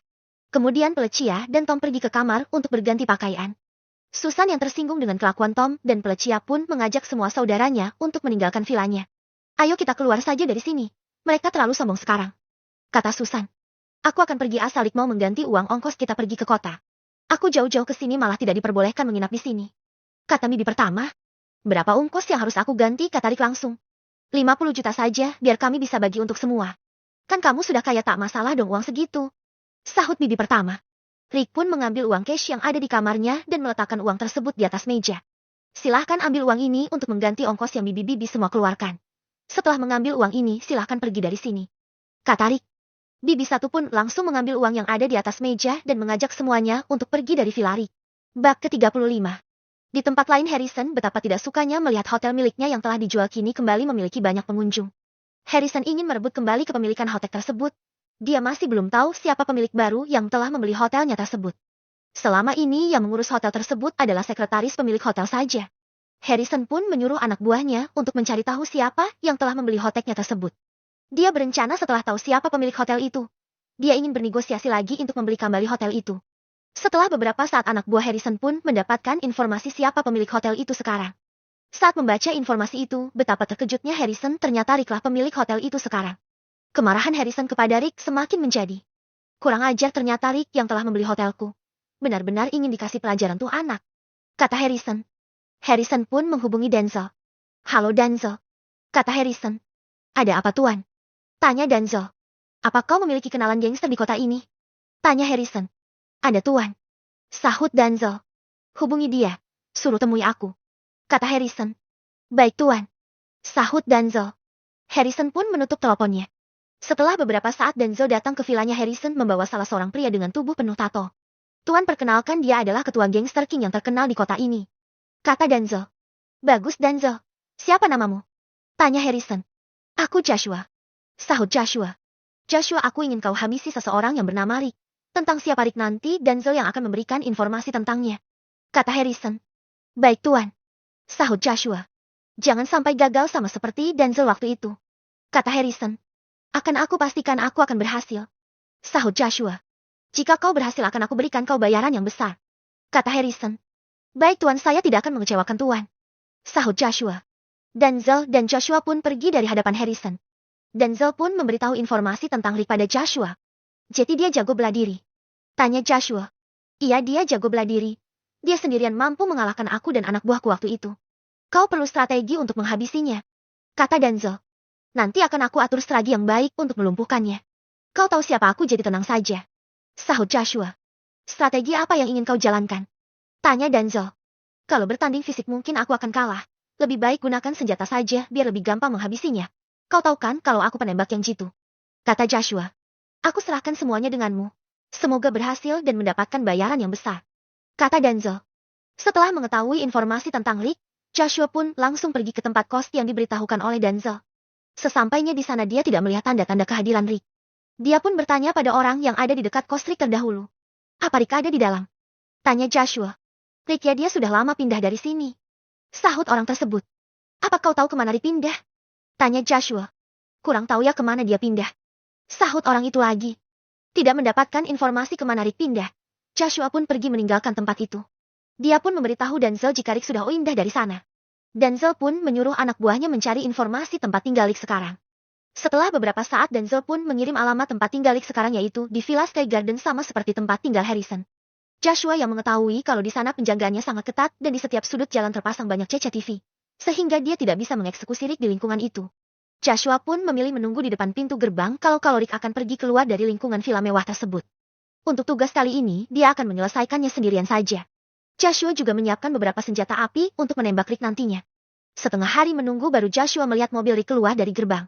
Kemudian peleci ya dan Tom pergi ke kamar untuk berganti pakaian. Susan yang tersinggung dengan kelakuan Tom dan Pelecia pun mengajak semua saudaranya untuk meninggalkan vilanya. Ayo kita keluar saja dari sini. Mereka terlalu sombong sekarang. Kata Susan. Aku akan pergi asal Rick mau mengganti uang ongkos kita pergi ke kota. Aku jauh-jauh ke sini malah tidak diperbolehkan menginap di sini. Kata bibi pertama. Berapa ongkos yang harus aku ganti? Kata Rick langsung. 50 juta saja biar kami bisa bagi untuk semua. Kan kamu sudah kaya tak masalah dong uang segitu. Sahut bibi pertama. Rick pun mengambil uang cash yang ada di kamarnya dan meletakkan uang tersebut di atas meja. Silahkan ambil uang ini untuk mengganti ongkos yang bibi-bibi semua keluarkan. Setelah mengambil uang ini silahkan pergi dari sini. Kata Rick. Bibi satu pun langsung mengambil uang yang ada di atas meja dan mengajak semuanya untuk pergi dari villa Rick. Bab ke-35. Di tempat lain Harrison betapa tidak sukanya melihat hotel miliknya yang telah dijual kini kembali memiliki banyak pengunjung. Harrison ingin merebut kembali kepemilikan hotel tersebut. Dia masih belum tahu siapa pemilik baru yang telah membeli hotelnya tersebut. Selama ini yang mengurus hotel tersebut adalah sekretaris pemilik hotel saja. Harrison pun menyuruh anak buahnya untuk mencari tahu siapa yang telah membeli hotelnya tersebut. Dia berencana setelah tahu siapa pemilik hotel itu. Dia ingin bernegosiasi lagi untuk membeli kembali hotel itu. Setelah beberapa saat anak buah Harrison pun mendapatkan informasi siapa pemilik hotel itu sekarang. Saat membaca informasi itu, betapa terkejutnya Harrison ternyata Ricklah pemilik hotel itu sekarang. Kemarahan Harrison kepada Rick semakin menjadi. Kurang ajar ternyata Rick yang telah membeli hotelku. Benar-benar ingin dikasih pelajaran tuh anak. Kata Harrison. Harrison pun menghubungi Denzel. Halo Denzel. Kata Harrison. Ada apa tuan? Tanya Denzel. Apa kau memiliki kenalan gangster di kota ini? Tanya Harrison. Ada tuan. Sahut Denzel. Hubungi dia. Suruh temui aku. Kata Harrison. Baik tuan. Sahut Denzel. Harrison pun menutup teleponnya. Setelah beberapa saat Denzel datang ke vilanya Harrison membawa salah seorang pria dengan tubuh penuh tato. Tuan perkenalkan dia adalah ketua gangster king yang terkenal di kota ini. Kata Denzel. Bagus Denzel. Siapa namamu? Tanya Harrison. Aku Joshua. Sahut Joshua. Joshua aku ingin kau habisi seseorang yang bernama Rick. Tentang siapa Rick nanti Denzel yang akan memberikan informasi tentangnya. Kata Harrison. Baik tuan. Sahut Joshua. Jangan sampai gagal sama seperti Denzel waktu itu. Kata Harrison. Akan aku pastikan aku akan berhasil. Sahut Joshua. Jika kau berhasil akan aku berikan kau bayaran yang besar. Kata Harrison. Baik tuan saya tidak akan mengecewakan tuan. Sahut Joshua. Denzel dan Joshua pun pergi dari hadapan Harrison. Denzel pun memberitahu informasi tentang Rick pada Joshua. Jadi dia jago bela diri. Tanya Joshua. Iya dia jago bela diri. Dia sendirian mampu mengalahkan aku dan anak buahku waktu itu. Kau perlu strategi untuk menghabisinya. Kata Denzel. Nanti akan aku atur strategi yang baik untuk melumpuhkannya. Kau tahu siapa aku jadi tenang saja. Sahut Joshua. Strategi apa yang ingin kau jalankan? Tanya Denzel. Kalau bertanding fisik mungkin aku akan kalah. Lebih baik gunakan senjata saja biar lebih gampang menghabisinya. Kau tahu kan kalau aku penembak yang jitu? Kata Joshua. Aku serahkan semuanya denganmu. Semoga berhasil dan mendapatkan bayaran yang besar. Kata Denzel. Setelah mengetahui informasi tentang Rick, Joshua pun langsung pergi ke tempat kos yang diberitahukan oleh Denzel. Sesampainya di sana dia tidak melihat tanda-tanda kehadiran Rick. Dia pun bertanya pada orang yang ada di dekat kos Rick terdahulu. Apa Rick ada di dalam? Tanya Joshua. Rick ya dia sudah lama pindah dari sini. Sahut orang tersebut. Apa kau tahu kemana Rick pindah? Tanya Joshua. Kurang tahu ya kemana dia pindah. Sahut orang itu lagi. Tidak mendapatkan informasi kemana Rick pindah. Joshua pun pergi meninggalkan tempat itu. Dia pun memberitahu Denzel jika Rick sudah pindah dari sana. Denzel pun menyuruh anak buahnya mencari informasi tempat tinggal Rick sekarang. Setelah beberapa saat Denzel pun mengirim alamat tempat tinggal Rick sekarang yaitu di Villa Sky Garden sama seperti tempat tinggal Harrison. Joshua yang mengetahui kalau di sana penjagaannya sangat ketat dan di setiap sudut jalan terpasang banyak CCTV. Sehingga dia tidak bisa mengeksekusi Rick di lingkungan itu. Joshua pun memilih menunggu di depan pintu gerbang kalau Rick akan pergi keluar dari lingkungan villa mewah tersebut. Untuk tugas kali ini, dia akan menyelesaikannya sendirian saja. Joshua juga menyiapkan beberapa senjata api untuk menembak Rick nantinya. Setengah hari menunggu baru Joshua melihat mobil Rick keluar dari gerbang.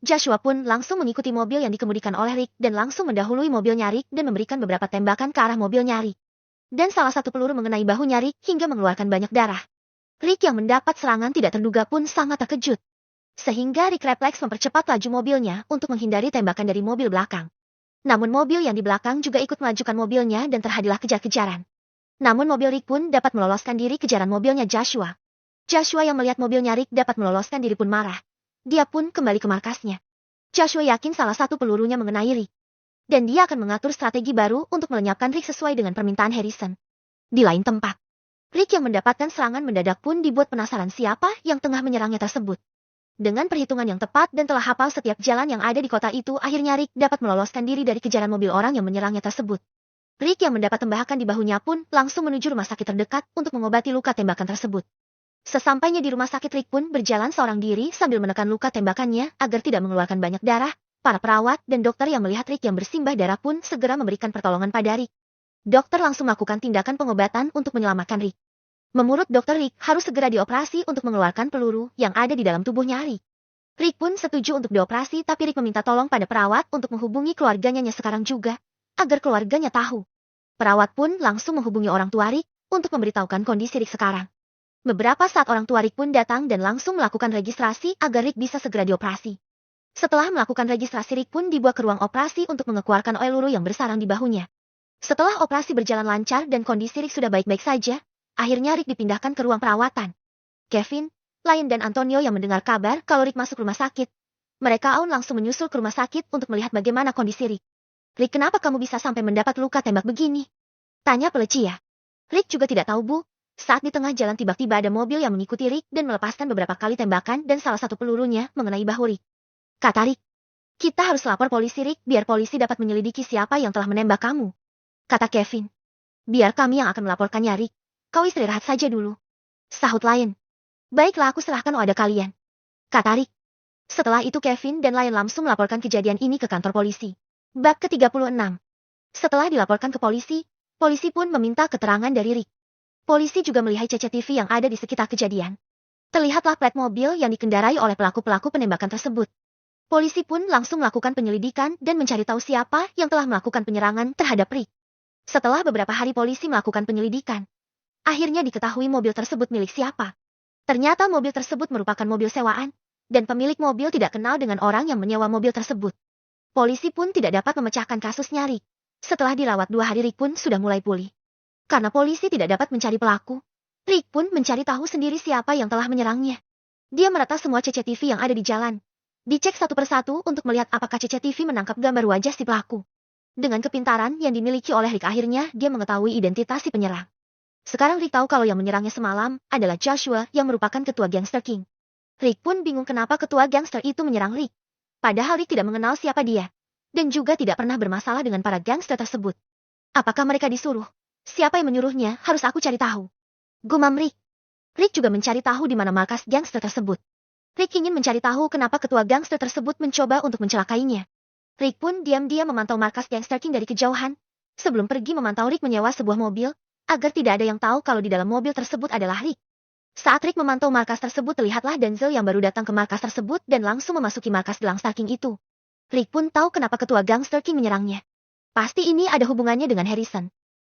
Joshua pun langsung mengikuti mobil yang dikemudikan oleh Rick dan langsung mendahului mobilnya Rick dan memberikan beberapa tembakan ke arah mobilnya Rick. Dan salah satu peluru mengenai bahunya Rick hingga mengeluarkan banyak darah. Rick yang mendapat serangan tidak terduga pun sangat terkejut. Sehingga Rick refleks mempercepat laju mobilnya untuk menghindari tembakan dari mobil belakang. Namun mobil yang di belakang juga ikut melajukan mobilnya dan terjadilah kejar-kejaran. Namun mobil Rick pun dapat meloloskan diri kejaran mobilnya Joshua. Joshua yang melihat mobilnya Rick dapat meloloskan diri pun marah. Dia pun kembali ke markasnya. Joshua yakin salah satu pelurunya mengenai Rick. Dan dia akan mengatur strategi baru untuk melenyapkan Rick sesuai dengan permintaan Harrison. Di lain tempat, Rick yang mendapatkan serangan mendadak pun dibuat penasaran siapa yang tengah menyerangnya tersebut. Dengan perhitungan yang tepat dan telah hafal setiap jalan yang ada di kota itu, akhirnya Rick dapat meloloskan diri dari kejaran mobil orang yang menyerangnya tersebut. Rick yang mendapat tembakan di bahunya pun langsung menuju rumah sakit terdekat untuk mengobati luka tembakan tersebut. Sesampainya di rumah sakit Rick pun berjalan seorang diri sambil menekan luka tembakannya agar tidak mengeluarkan banyak darah. Para perawat dan dokter yang melihat Rick yang bersimbah darah pun segera memberikan pertolongan pada Rick. Dokter langsung melakukan tindakan pengobatan untuk menyelamatkan Rick. Menurut dokter Rick harus segera dioperasi untuk mengeluarkan peluru yang ada di dalam tubuhnya Rick. Rick pun setuju untuk dioperasi tapi Rick meminta tolong pada perawat untuk menghubungi keluarganya sekarang juga, agar keluarganya tahu. Perawat pun langsung menghubungi orang tua Rick untuk memberitahukan kondisi Rick sekarang. Beberapa saat orang tua Rick pun datang dan langsung melakukan registrasi agar Rick bisa segera dioperasi. Setelah melakukan registrasi Rick pun dibawa ke ruang operasi untuk mengeluarkan peluru yang bersarang di bahunya. Setelah operasi berjalan lancar dan kondisi Rick sudah baik-baik saja, akhirnya Rick dipindahkan ke ruang perawatan. Kevin, Lion dan Antonio yang mendengar kabar kalau Rick masuk rumah sakit. Mereka langsung menyusul ke rumah sakit untuk melihat bagaimana kondisi Rick. Rick, kenapa kamu bisa sampai mendapat luka tembak begini? Tanya Felicia. Rick juga tidak tahu, Bu. Saat di tengah jalan tiba-tiba ada mobil yang mengikuti Rick dan melepaskan beberapa kali tembakan dan salah satu pelurunya mengenai bahu Rick. Kata Rick. Kita harus lapor polisi Rick biar polisi dapat menyelidiki siapa yang telah menembak kamu. Kata Kevin. Biar kami yang akan melaporkannya Rick. Kau istirahat saja dulu. Sahut Lion. Baiklah, aku serahkan pada kalian. Kata Rick. Setelah itu Kevin dan Lion langsung melaporkan kejadian ini ke kantor polisi. Bab ke-36. Setelah dilaporkan ke polisi, polisi pun meminta keterangan dari Rick. Polisi juga melihat CCTV yang ada di sekitar kejadian. Terlihatlah plat mobil yang dikendarai oleh pelaku-pelaku penembakan tersebut. Polisi pun langsung melakukan penyelidikan dan mencari tahu siapa yang telah melakukan penyerangan terhadap Rick. Setelah beberapa hari polisi melakukan penyelidikan, akhirnya diketahui mobil tersebut milik siapa. Ternyata mobil tersebut merupakan mobil sewaan, dan pemilik mobil tidak kenal dengan orang yang menyewa mobil tersebut. Polisi pun tidak dapat memecahkan kasusnya Rick. Setelah dirawat 2 hari Rick pun sudah mulai pulih. Karena polisi tidak dapat mencari pelaku, Rick pun mencari tahu sendiri siapa yang telah menyerangnya. Dia meretas semua CCTV yang ada di jalan. Dicek satu persatu untuk melihat apakah CCTV menangkap gambar wajah si pelaku. Dengan kepintaran yang dimiliki oleh Rick akhirnya dia mengetahui identitas si penyerang. Sekarang Rick tahu kalau yang menyerangnya semalam adalah Joshua yang merupakan ketua gangster King. Rick pun bingung kenapa ketua gangster itu menyerang Rick. Padahal Rick tidak mengenal siapa dia. Dan juga tidak pernah bermasalah dengan para gangster tersebut. Apakah mereka disuruh? Siapa yang menyuruhnya harus aku cari tahu. Gumam Rick. Rick juga mencari tahu di mana markas gangster tersebut. Rick ingin mencari tahu kenapa ketua gangster tersebut mencoba untuk mencelakainya. Rick pun diam-diam memantau markas gangster King dari kejauhan. Sebelum pergi memantau Rick menyewa sebuah mobil. agar tidak ada yang tahu kalau di dalam mobil tersebut adalah Rick. Saat Rick memantau markas tersebut, terlihatlah Denzel yang baru datang ke markas tersebut dan langsung memasuki markas gelang Star King itu. Rick pun tahu kenapa ketua gangster King menyerangnya. Pasti ini ada hubungannya dengan Harrison.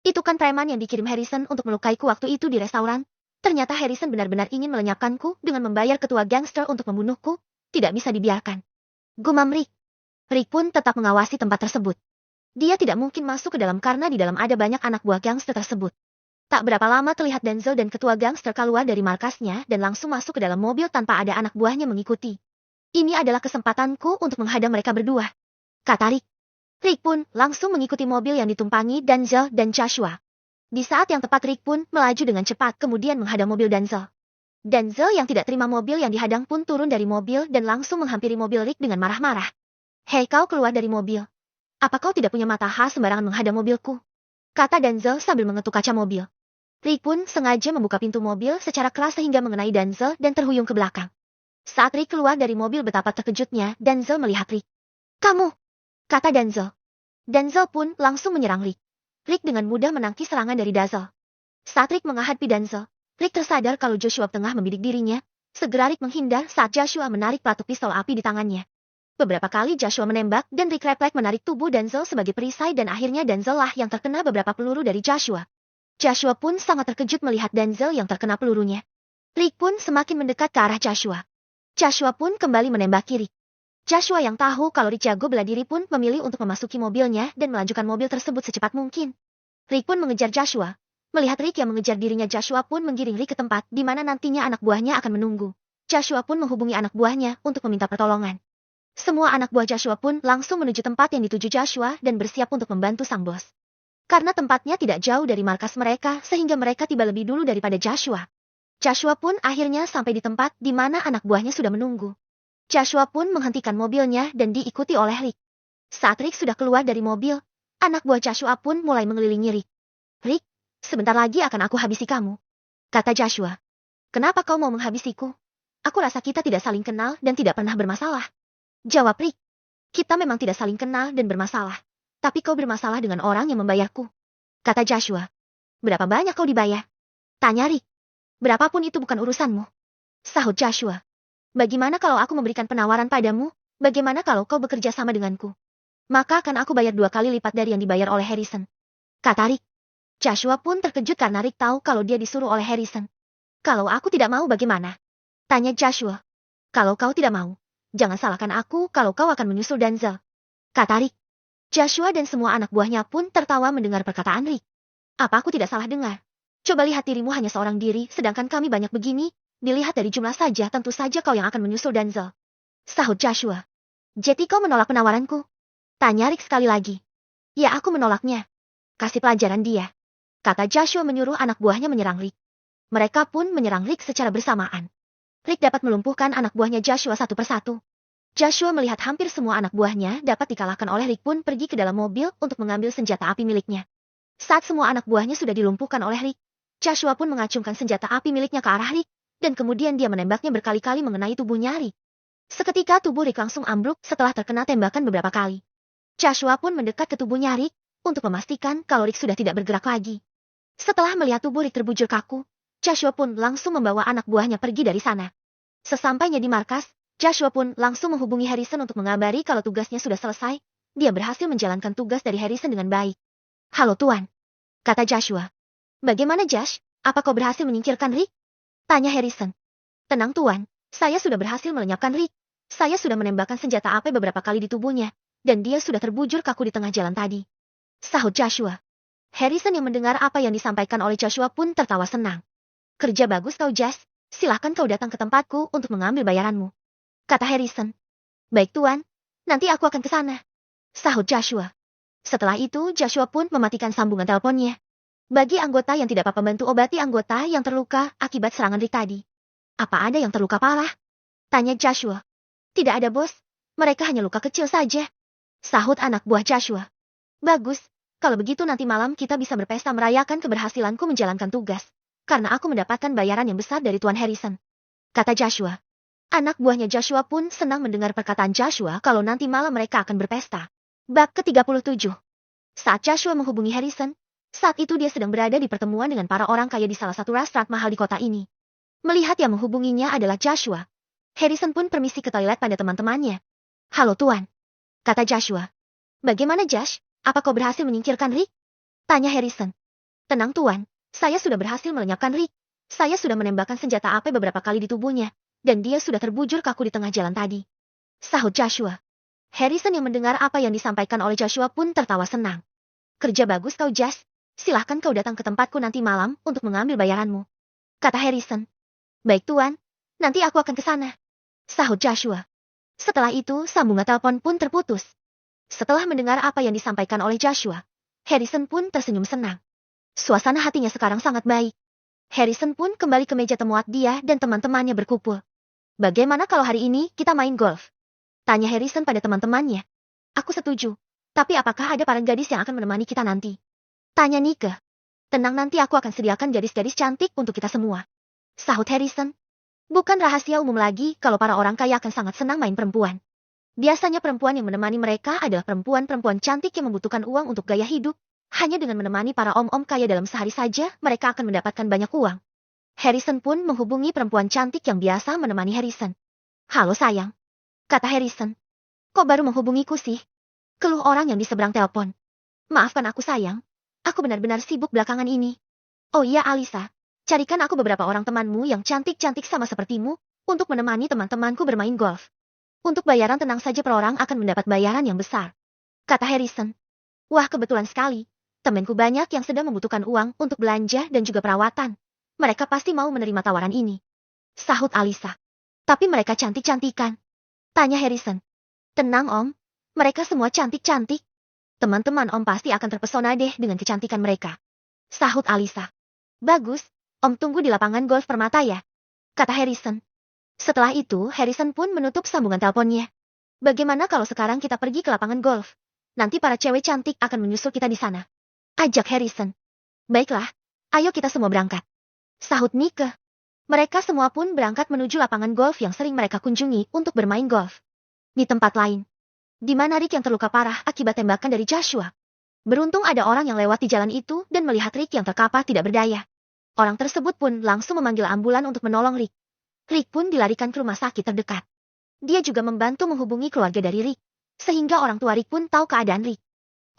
Itu kan preman yang dikirim Harrison untuk melukaiku waktu itu di restoran. Ternyata Harrison benar-benar ingin melenyapkanku dengan membayar ketua gangster untuk membunuhku. Tidak bisa dibiarkan. Gumam Rick. Rick pun tetap mengawasi tempat tersebut. Dia tidak mungkin masuk ke dalam karena di dalam ada banyak anak buah gangster tersebut. Tak berapa lama terlihat Denzel dan ketua gangster keluar dari markasnya dan langsung masuk ke dalam mobil tanpa ada anak buahnya mengikuti. Ini adalah kesempatanku untuk menghadang mereka berdua, kata Rick. Rick pun langsung mengikuti mobil yang ditumpangi Denzel dan Joshua. Di saat yang tepat Rick pun melaju dengan cepat kemudian menghadang mobil Denzel. Denzel yang tidak terima mobil yang dihadang pun turun dari mobil dan langsung menghampiri mobil Rick dengan marah-marah. Hei, kau keluar dari mobil. Apa kau tidak punya mata sembarangan menghadang mobilku? Kata Denzel sambil mengetuk kaca mobil. Rick pun sengaja membuka pintu mobil secara keras sehingga mengenai Denzel dan terhuyung ke belakang. Saat Rick keluar dari mobil, betapa terkejutnya Denzel melihat Rick. Kamu, kata Denzel. Denzel pun langsung menyerang Rick. Rick dengan mudah menangkis serangan dari Denzel. Saat Rick menghadapi Denzel, Rick tersadar kalau Joshua tengah membidik dirinya. Segera Rick menghindar saat Joshua menarik pelatuk pistol api di tangannya. Beberapa kali Joshua menembak dan Rick refleks menarik tubuh Denzel sebagai perisai dan akhirnya Denzel lah yang terkena beberapa peluru dari Joshua. Joshua pun sangat terkejut melihat Denzel yang terkena pelurunya. Rick pun semakin mendekat ke arah Joshua. Joshua pun kembali menembaki Rick. Joshua yang tahu kalau Rick jago bela diri pun memilih untuk memasuki mobilnya dan melanjutkan mobil tersebut secepat mungkin. Rick pun mengejar Joshua. Melihat Rick yang mengejar dirinya, Joshua pun menggiring Rick ke tempat di mana nantinya anak buahnya akan menunggu. Joshua pun menghubungi anak buahnya untuk meminta pertolongan. Semua anak buah Joshua pun langsung menuju tempat yang dituju Joshua dan bersiap untuk membantu sang bos. Karena tempatnya tidak jauh dari markas mereka sehingga mereka tiba lebih dulu daripada Joshua. Joshua pun akhirnya sampai di tempat di mana anak buahnya sudah menunggu. Joshua pun menghentikan mobilnya dan diikuti oleh Rick. Saat Rick sudah keluar dari mobil, anak buah Joshua pun mulai mengelilingi Rick. Rick, sebentar lagi akan aku habisi kamu, kata Joshua. Kenapa kau mau menghabisiku? Aku rasa kita tidak saling kenal dan tidak pernah bermasalah. Jawab Rick. Kita memang tidak saling kenal dan bermasalah. Tapi kau bermasalah dengan orang yang membayarku, kata Joshua. Berapa banyak kau dibayar? Tanya Rick. Berapapun itu bukan urusanmu, sahut Joshua. Bagaimana kalau aku memberikan penawaran padamu? Bagaimana kalau kau bekerja sama denganku? Maka akan aku bayar 2 kali lipat dari yang dibayar oleh Harrison, kata Rick. Joshua pun terkejut karena Rick tahu kalau dia disuruh oleh Harrison. Kalau aku tidak mau bagaimana? Tanya Joshua. Kalau kau tidak mau, jangan salahkan aku kalau kau akan menyusul Denzel, kata Rick. Joshua dan semua anak buahnya pun tertawa mendengar perkataan Rick. Apa aku tidak salah dengar? Coba lihat, dirimu hanya seorang diri, sedangkan kami banyak begini. Dilihat dari jumlah saja, tentu saja kau yang akan menyusul Denzel, sahut Joshua. Jadi kau menolak penawaranku? Tanya Rick sekali lagi. Ya, aku menolaknya. Kasih pelajaran dia, kata Joshua menyuruh anak buahnya menyerang Rick. Mereka pun menyerang Rick secara bersamaan. Rick dapat melumpuhkan anak buahnya Joshua satu persatu. Joshua melihat hampir semua anak buahnya dapat dikalahkan oleh Rick pun pergi ke dalam mobil untuk mengambil senjata api miliknya. Saat semua anak buahnya sudah dilumpuhkan oleh Rick, Joshua pun mengacungkan senjata api miliknya ke arah Rick, dan kemudian dia menembaknya berkali-kali mengenai tubuhnya Rick. Seketika tubuh Rick langsung ambruk setelah terkena tembakan beberapa kali. Joshua pun mendekat ke tubuhnya Rick untuk memastikan kalau Rick sudah tidak bergerak lagi. Setelah melihat tubuh Rick terbujur kaku, Joshua pun langsung membawa anak buahnya pergi dari sana. Sesampainya di markas, Joshua pun langsung menghubungi Harrison untuk mengabari kalau tugasnya sudah selesai. Dia berhasil menjalankan tugas dari Harrison dengan baik. Halo Tuan, kata Joshua. Bagaimana Josh? Apa kau berhasil menyingkirkan Rick? Tanya Harrison. Tenang Tuan, saya sudah berhasil melenyapkan Rick. Saya sudah menembakkan senjata api beberapa kali di tubuhnya, dan dia sudah terbujur kaku di tengah jalan tadi, sahut Joshua. Harrison yang mendengar apa yang disampaikan oleh Joshua pun tertawa senang. Kerja bagus kau Josh, silahkan kau datang ke tempatku untuk mengambil bayaranmu, kata Harrison. Baik Tuan, nanti aku akan ke sana, sahut Joshua. Setelah itu Joshua pun mematikan sambungan teleponnya. Bagi anggota yang tidak apa-apa, bantu obati anggota yang terluka akibat serangan Rick tadi. Apa ada yang terluka parah? Tanya Joshua. Tidak ada bos, mereka hanya luka kecil saja, sahut anak buah Joshua. Bagus, kalau begitu nanti malam kita bisa berpesta merayakan keberhasilanku menjalankan tugas. Karena aku mendapatkan bayaran yang besar dari Tuan Harrison, kata Joshua. Anak buahnya Joshua pun senang mendengar perkataan Joshua kalau nanti malam mereka akan berpesta. Bab ke-37. Saat Joshua menghubungi Harrison, Saat itu dia sedang berada di pertemuan dengan para orang kaya di salah satu restoran mahal di kota ini. Melihat yang menghubunginya adalah Joshua, Harrison pun permisi ke toilet pada teman-temannya. "Halo Tuan," kata Joshua. "Bagaimana Josh? Apa kau berhasil menyingkirkan Rick?" tanya Harrison. "Tenang Tuan, saya sudah berhasil melenyapkan Rick. Saya sudah menembakkan senjata api beberapa kali di tubuhnya, dan dia sudah terbujur kaku di tengah jalan tadi," sahut Joshua. Harrison yang mendengar apa yang disampaikan oleh Joshua pun tertawa senang. "Kerja bagus kau Josh. Silahkan kau datang ke tempatku nanti malam untuk mengambil bayaranmu," kata Harrison. "Baik Tuan, nanti aku akan ke sana," sahut Joshua. Setelah itu sambungan telepon pun terputus. Setelah mendengar apa yang disampaikan oleh Joshua, Harrison pun tersenyum senang. Suasana hatinya sekarang sangat baik. Harrison pun kembali ke meja temuan dia dan teman-temannya berkumpul. "Bagaimana kalau hari ini kita main golf?" tanya Harrison pada teman-temannya. "Aku setuju. Tapi apakah ada para gadis yang akan menemani kita nanti?" tanya Nike. "Tenang, nanti aku akan sediakan gadis-gadis cantik untuk kita semua," sahut Harrison. Bukan rahasia umum lagi kalau para orang kaya akan sangat senang main perempuan. Biasanya perempuan yang menemani mereka adalah perempuan-perempuan cantik yang membutuhkan uang untuk gaya hidup. Hanya dengan menemani para om-om kaya dalam sehari saja, mereka akan mendapatkan banyak uang. Harrison pun menghubungi perempuan cantik yang biasa menemani Harrison. "Halo sayang," kata Harrison. "Kok baru menghubungiku sih?" keluh orang yang di seberang telepon. "Maafkan aku sayang, aku benar-benar sibuk belakangan ini." "Oh iya Alisa, carikan aku beberapa orang temanmu yang cantik-cantik sama sepertimu, untuk menemani teman-temanku bermain golf. Untuk bayaran tenang saja, per orang akan mendapat bayaran yang besar," kata Harrison. "Wah, kebetulan sekali. Temanku banyak yang sedang membutuhkan uang untuk belanja dan juga perawatan. Mereka pasti mau menerima tawaran ini," sahut Alisa. "Tapi mereka cantik-cantikan?" tanya Harrison. "Tenang Om, mereka semua cantik-cantik. Teman-teman Om pasti akan terpesona deh dengan kecantikan mereka," sahut Alisa. "Bagus, Om tunggu di lapangan golf Permata ya," kata Harrison. Setelah itu Harrison pun menutup sambungan teleponnya. "Bagaimana kalau sekarang kita pergi ke lapangan golf? Nanti para cewek cantik akan menyusul kita di sana," ajak Harrison. "Baiklah, ayo kita semua berangkat," sahut Nike. Mereka semua pun berangkat menuju lapangan golf yang sering mereka kunjungi untuk bermain golf. Di tempat lain, di mana Rick yang terluka parah akibat tembakan dari Joshua. Beruntung ada orang yang lewat di jalan itu dan melihat Rick yang terkapar tidak berdaya. Orang tersebut pun langsung memanggil ambulan untuk menolong Rick. Rick pun dilarikan ke rumah sakit terdekat. Dia juga membantu menghubungi keluarga dari Rick, sehingga orang tua Rick pun tahu keadaan Rick.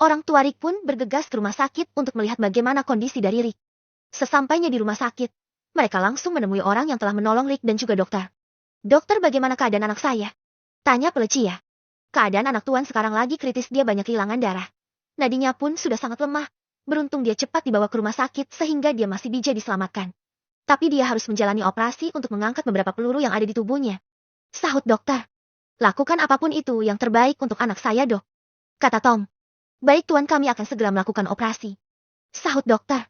Orang tua Rick pun bergegas ke rumah sakit untuk melihat bagaimana kondisi dari Rick. Sesampainya di rumah sakit, mereka langsung menemui orang yang telah menolong Rick dan juga dokter. "Dokter, bagaimana keadaan anak saya?" tanya Pelecia. "Keadaan anak Tuan sekarang lagi kritis, dia banyak kehilangan darah. Nadinya pun sudah sangat lemah. Beruntung dia cepat dibawa ke rumah sakit sehingga dia masih bisa diselamatkan. Tapi dia harus menjalani operasi untuk mengangkat beberapa peluru yang ada di tubuhnya," sahut dokter. "Lakukan apapun itu yang terbaik untuk anak saya Dok," kata Tom. "Baik Tuan, kami akan segera melakukan operasi," sahut dokter.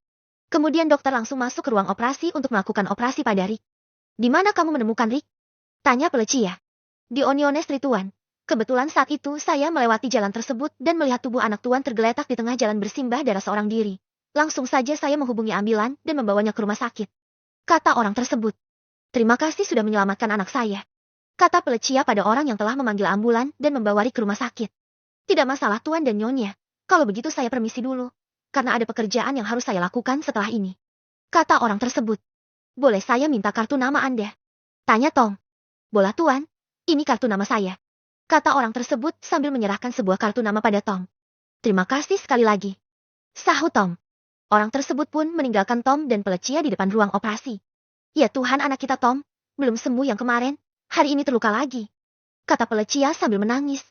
Kemudian dokter langsung masuk ke ruang operasi untuk melakukan operasi pada Rick. "Di mana kamu menemukan Rick?" tanya Pelecia. "Di Onion Street Tuan. Kebetulan saat itu saya melewati jalan tersebut dan melihat tubuh anak Tuan tergeletak di tengah jalan bersimbah darah seorang diri. Langsung saja saya menghubungi ambulan dan membawanya ke rumah sakit," kata orang tersebut. "Terima kasih sudah menyelamatkan anak saya," kata Pelecia pada orang yang telah memanggil ambulan dan membawa Rick ke rumah sakit. "Tidak masalah Tuan dan Nyonya. Kalau begitu saya permisi dulu, karena ada pekerjaan yang harus saya lakukan setelah ini," kata orang tersebut. "Boleh saya minta kartu nama Anda?" tanya Tom. "Boleh Tuan, ini kartu nama saya," kata orang tersebut sambil menyerahkan sebuah kartu nama pada Tom. "Terima kasih sekali lagi," sahut Tom. Orang tersebut pun meninggalkan Tom dan Pelecia di depan ruang operasi. "Ya Tuhan, anak kita Tom, belum sembuh yang kemarin, hari ini terluka lagi," kata Pelecia sambil menangis.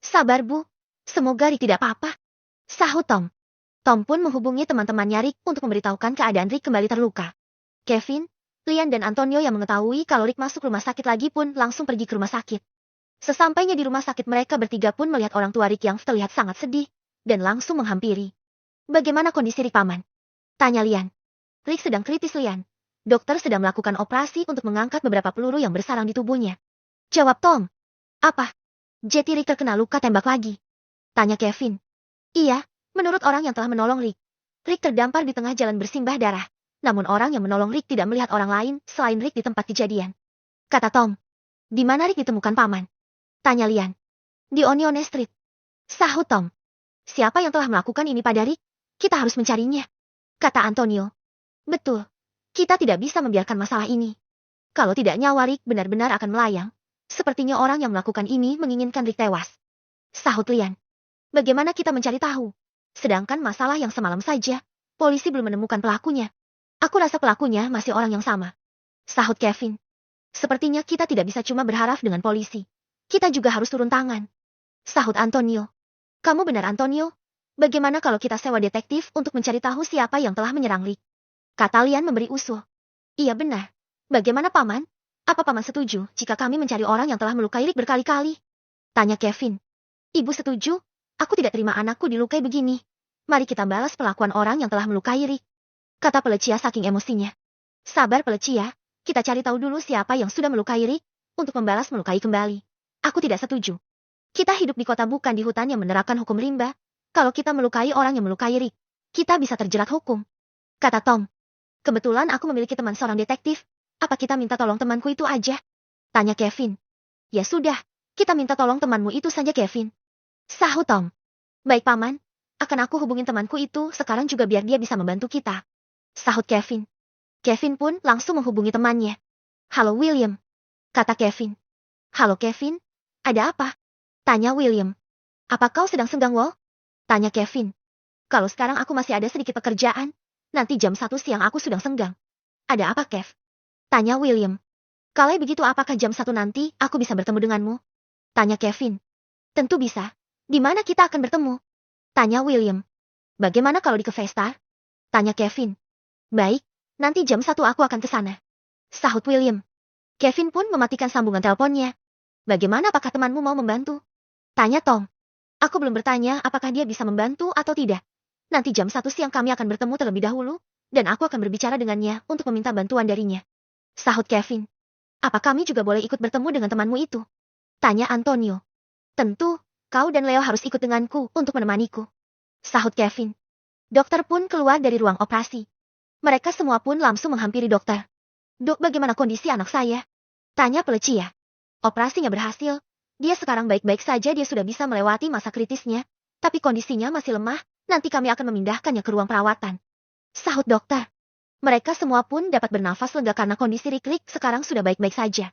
"Sabar Bu, semoga Rick tidak apa-apa," sahut Tom. Tom pun menghubungi teman-temannya Rick untuk memberitahukan keadaan Rick kembali terluka. Kevin, Lian dan Antonio yang mengetahui kalau Rick masuk rumah sakit lagi pun langsung pergi ke rumah sakit. Sesampainya di rumah sakit, mereka bertiga pun melihat orang tua Rick yang terlihat sangat sedih, dan langsung menghampiri. "Bagaimana kondisi Rick Paman?" tanya Lian. "Rick sedang kritis Lian. Dokter sedang melakukan operasi untuk mengangkat beberapa peluru yang bersarang di tubuhnya," jawab Tom. "Apa? Jadi Rick terkena luka tembak lagi?" tanya Kevin. "Iya, menurut orang yang telah menolong Rick. Rick terdampar di tengah jalan bersimbah darah. Namun orang yang menolong Rick tidak melihat orang lain selain Rick di tempat kejadian," kata Tom. "Di mana Rick ditemukan Paman?" tanya Lian. "Di Onion Street," sahut Tom. "Siapa yang telah melakukan ini pada Rick? Kita harus mencarinya," kata Antonio. Betul. Kita tidak bisa membiarkan masalah ini. Kalau tidak nyawa Rick benar-benar akan melayang. Sepertinya orang yang melakukan ini menginginkan Rick tewas. Sahut Lian. Bagaimana kita mencari tahu? Sedangkan masalah yang semalam saja, polisi belum menemukan pelakunya. Aku rasa pelakunya masih orang yang sama. Sahut Kevin. Sepertinya kita tidak bisa cuma berharap dengan polisi. Kita juga harus turun tangan. Sahut Antonio. Kamu benar Antonio. Bagaimana kalau kita sewa detektif untuk mencari tahu siapa yang telah menyerang Rick? Kata Lian memberi usul. Iya benar. Bagaimana paman? Apa paman setuju jika kami mencari orang yang telah melukai Rick berkali-kali? Tanya Kevin. Ibu setuju. Aku tidak terima anakku dilukai begini. Mari kita balas perlakuan orang yang telah melukai Rick. Kata Pelecia saking emosinya. Sabar Pelecia. Kita cari tahu dulu siapa yang sudah melukai Rick, untuk membalas melukai kembali. Aku tidak setuju. Kita hidup di kota bukan di hutan yang menerapkan hukum rimba. Kalau kita melukai orang yang melukai Rick, kita bisa terjerat hukum. Kata Tom. Kebetulan aku memiliki teman seorang detektif. Apa kita minta tolong temanku itu aja? Tanya Kevin. Ya sudah, kita minta tolong temanmu itu saja Kevin. Sahut Tom. Baik paman, akan aku hubungin temanku itu sekarang juga biar dia bisa membantu kita. Sahut Kevin. Kevin pun langsung menghubungi temannya. Halo William. Kata Kevin. Halo Kevin, ada apa? Tanya William. Apa kau sedang senggang Wol? Tanya Kevin. Kalau sekarang aku masih ada sedikit pekerjaan, nanti jam 1 siang aku sedang senggang. Ada apa Kev? Tanya William. Kalau begitu apakah jam 1 nanti aku bisa bertemu denganmu? Tanya Kevin. Tentu bisa. Di mana kita akan bertemu? Tanya William. Bagaimana kalau di Cafe Star? Tanya Kevin. Baik, nanti jam 1 aku akan ke sana. Sahut William. Kevin pun mematikan sambungan teleponnya. Bagaimana apakah temanmu mau membantu? Tanya Tom. Aku belum bertanya apakah dia bisa membantu atau tidak. Nanti jam 1 siang kami akan bertemu terlebih dahulu, dan aku akan berbicara dengannya untuk meminta bantuan darinya. Sahut Kevin. Apa kami juga boleh ikut bertemu dengan temanmu itu? Tanya Antonio. Tentu, kau dan Leo harus ikut denganku untuk menemaniku. Sahut Kevin. Dokter pun keluar dari ruang operasi. Mereka semua pun langsung menghampiri dokter. Dok, bagaimana kondisi anak saya? Tanya Pelecia. Operasinya berhasil. Dia sekarang baik-baik saja, dia sudah bisa melewati masa kritisnya. Tapi kondisinya masih lemah, nanti kami akan memindahkannya ke ruang perawatan. Sahut dokter. Mereka semua pun dapat bernafas lega karena kondisi Rick sekarang sudah baik-baik saja.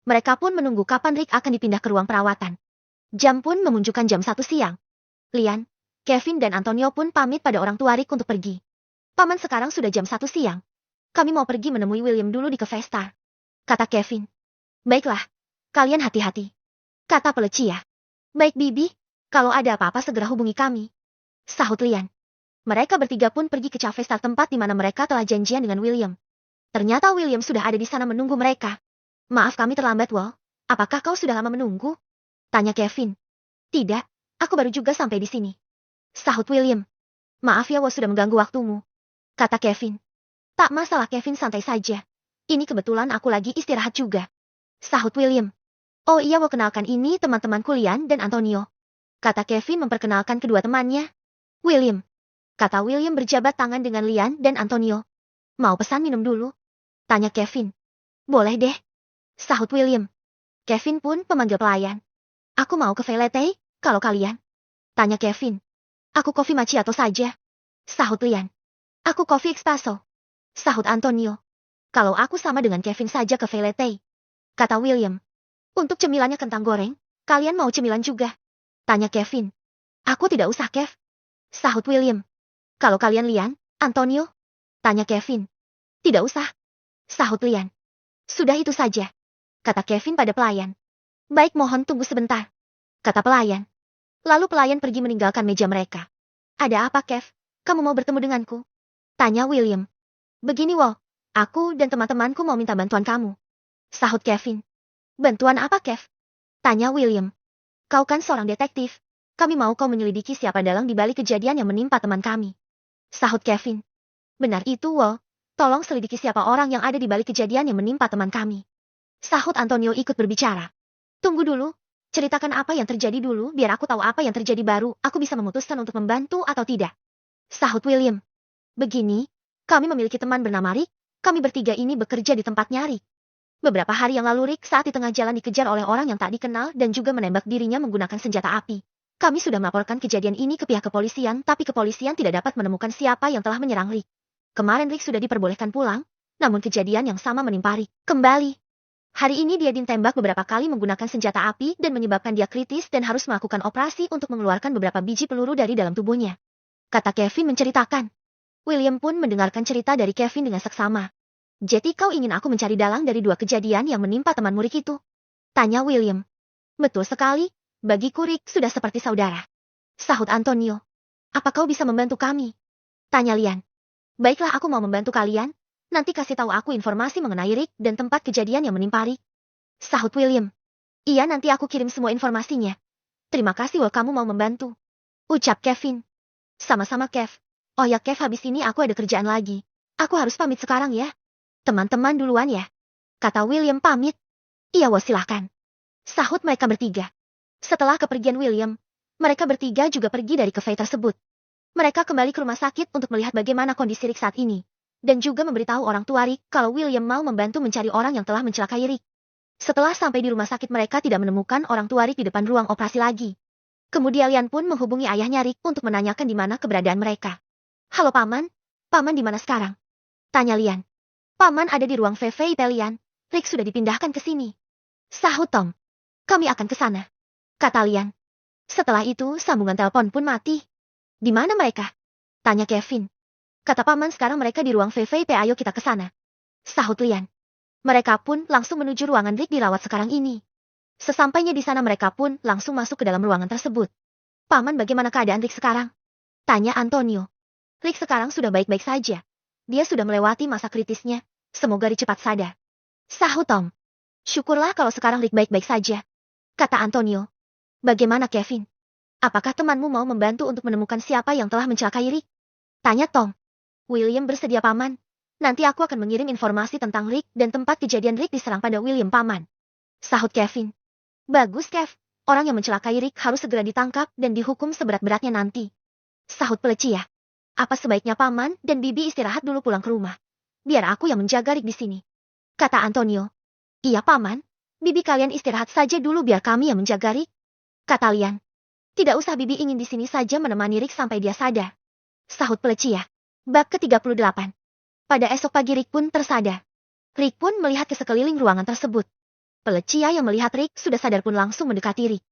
Mereka pun menunggu kapan Rick akan dipindah ke ruang perawatan. Jam pun menunjukkan jam 1 siang. Lian, Kevin dan Antonio pun pamit pada orang tua Rick untuk pergi. Paman sekarang sudah jam 1 siang. Kami mau pergi menemui William dulu di Cafe Star. Kata Kevin. Baiklah, kalian hati-hati. Kata Pelecia. Baik Bibi, kalau ada apa-apa segera hubungi kami. Sahut Lian. Mereka bertiga pun pergi ke Cafe Star, tempat di mana mereka telah janjian dengan William. Ternyata William sudah ada di sana menunggu mereka. Maaf kami terlambat Wol. Apakah kau sudah lama menunggu? Tanya Kevin. Tidak, aku baru juga sampai di sini. Sahut William. Maaf ya Wol sudah mengganggu waktumu. Kata Kevin. Tak masalah Kevin, santai saja. Ini kebetulan aku lagi istirahat juga. Sahut William. Oh iya Wol, kenalkan ini teman-temanku Lian dan Antonio. Kata Kevin memperkenalkan kedua temannya. William. Kata William berjabat tangan dengan Lian dan Antonio. Mau pesan minum dulu? Tanya Kevin. Boleh deh. Sahut William. Kevin pun memanggil pelayan. Aku mau cafe latte, kalau kalian? Tanya Kevin. Aku kopi macchiato saja. Sahut Lian. Aku kopi espresso. Sahut Antonio. Kalau aku sama dengan Kevin saja cafe latte. Kata William. Untuk cemilannya kentang goreng, kalian mau cemilan juga? Tanya Kevin. Aku tidak usah Kev. Sahut William. Kalau kalian Lian, Antonio? Tanya Kevin. Tidak usah. Sahut Lian. Sudah itu saja. Kata Kevin pada pelayan. Baik, mohon tunggu sebentar. Kata pelayan. Lalu pelayan pergi meninggalkan meja mereka. Ada apa Kev? Kamu mau bertemu denganku? Tanya William. Begini Wol, aku dan teman-temanku mau minta bantuan kamu. Sahut Kevin. Bantuan apa Kev? Tanya William. Kau kan seorang detektif. Kami mau kau menyelidiki siapa dalang di balik kejadian yang menimpa teman kami. Sahut Kevin. Benar itu Wol. Tolong selidiki siapa orang yang ada di balik kejadian yang menimpa teman kami. Sahut Antonio ikut berbicara. Tunggu dulu. Ceritakan apa yang terjadi dulu biar aku tahu apa yang terjadi baru aku bisa memutuskan untuk membantu atau tidak. Sahut William. Begini, kami memiliki teman bernama Rick. Kami bertiga ini bekerja di tempatnya Rick. Beberapa hari yang lalu Rick saat di tengah jalan dikejar oleh orang yang tak dikenal dan juga menembak dirinya menggunakan senjata api. Kami sudah melaporkan kejadian ini ke pihak kepolisian, tapi kepolisian tidak dapat menemukan siapa yang telah menyerang Rick. Kemarin Rick sudah diperbolehkan pulang, namun kejadian yang sama menimpa Rick kembali. Hari ini dia ditembak beberapa kali menggunakan senjata api dan menyebabkan dia kritis dan harus melakukan operasi untuk mengeluarkan beberapa biji peluru dari dalam tubuhnya. Kata Kevin menceritakan. William pun mendengarkan cerita dari Kevin dengan seksama. Jadi kau ingin aku mencari dalang dari dua kejadian yang menimpa temanmu Rick itu? Tanya William. Betul sekali, bagiku Rick sudah seperti saudara. Sahut Antonio. Apa kau bisa membantu kami? Tanya Lian. Baiklah aku mau membantu kalian. Nanti kasih tahu aku informasi mengenai Rick dan tempat kejadian yang menimpa Rick. Sahut William. Iya nanti aku kirim semua informasinya. Terima kasih kalau kamu mau membantu. Ucap Kevin. Sama-sama Kev. Oh ya Kev habis ini aku ada kerjaan lagi. Aku harus pamit sekarang ya. Teman-teman duluan ya. Kata William pamit. Iya silahkan. Sahut mereka bertiga. Setelah kepergian William, mereka bertiga juga pergi dari cafe tersebut. Mereka kembali ke rumah sakit untuk melihat bagaimana kondisi Rick saat ini. Dan juga memberitahu orang tua Rick kalau William mau membantu mencari orang yang telah mencelakai Rick. Setelah sampai di rumah sakit mereka tidak menemukan orang tua Rick di depan ruang operasi lagi. Kemudian Lian pun menghubungi ayahnya Rick untuk menanyakan di mana keberadaan mereka. Halo Paman, Paman di mana sekarang? Tanya Lian. Paman ada di ruang VVIP Lian, Rick sudah dipindahkan ke sini. Sahut Tom. Kami akan ke sana. Kata Lian. Setelah itu sambungan telepon pun mati. Di mana mereka? Tanya Kevin. Kata Paman sekarang mereka di ruang VVIP ayo kita ke sana. Sahut Lian. Mereka pun langsung menuju ruangan Rick dirawat sekarang ini. Sesampainya di sana mereka pun langsung masuk ke dalam ruangan tersebut. Paman bagaimana keadaan Rick sekarang? Tanya Antonio. Rick sekarang sudah baik-baik saja. Dia sudah melewati masa kritisnya. Semoga Rick cepat sadar. Sahut Tom. Syukurlah kalau sekarang Rick baik-baik saja. Kata Antonio. Bagaimana Kevin? Apakah temanmu mau membantu untuk menemukan siapa yang telah mencelakai Rick? Tanya Tom. William bersedia Paman. Nanti aku akan mengirim informasi tentang Rick dan tempat kejadian Rick diserang pada William Paman. Sahut Kevin. Bagus Kev. Orang yang mencelakai Rick harus segera ditangkap dan dihukum seberat-beratnya nanti. Sahut Pelecia. Apa sebaiknya Paman dan Bibi istirahat dulu pulang ke rumah. Biar aku yang menjaga Rick di sini. Kata Antonio. Iya Paman. Bibi kalian istirahat saja dulu biar kami yang menjaga Rick. Kata Lian. Tidak usah Bibi ingin di sini saja menemani Rick sampai dia sadar. Sahut Pelecia. Bab ke-38. Pada esok pagi Rick pun tersadar. Rick pun melihat ke sekeliling ruangan tersebut. Pelecia yang melihat Rick sudah sadar pun langsung mendekati Rick.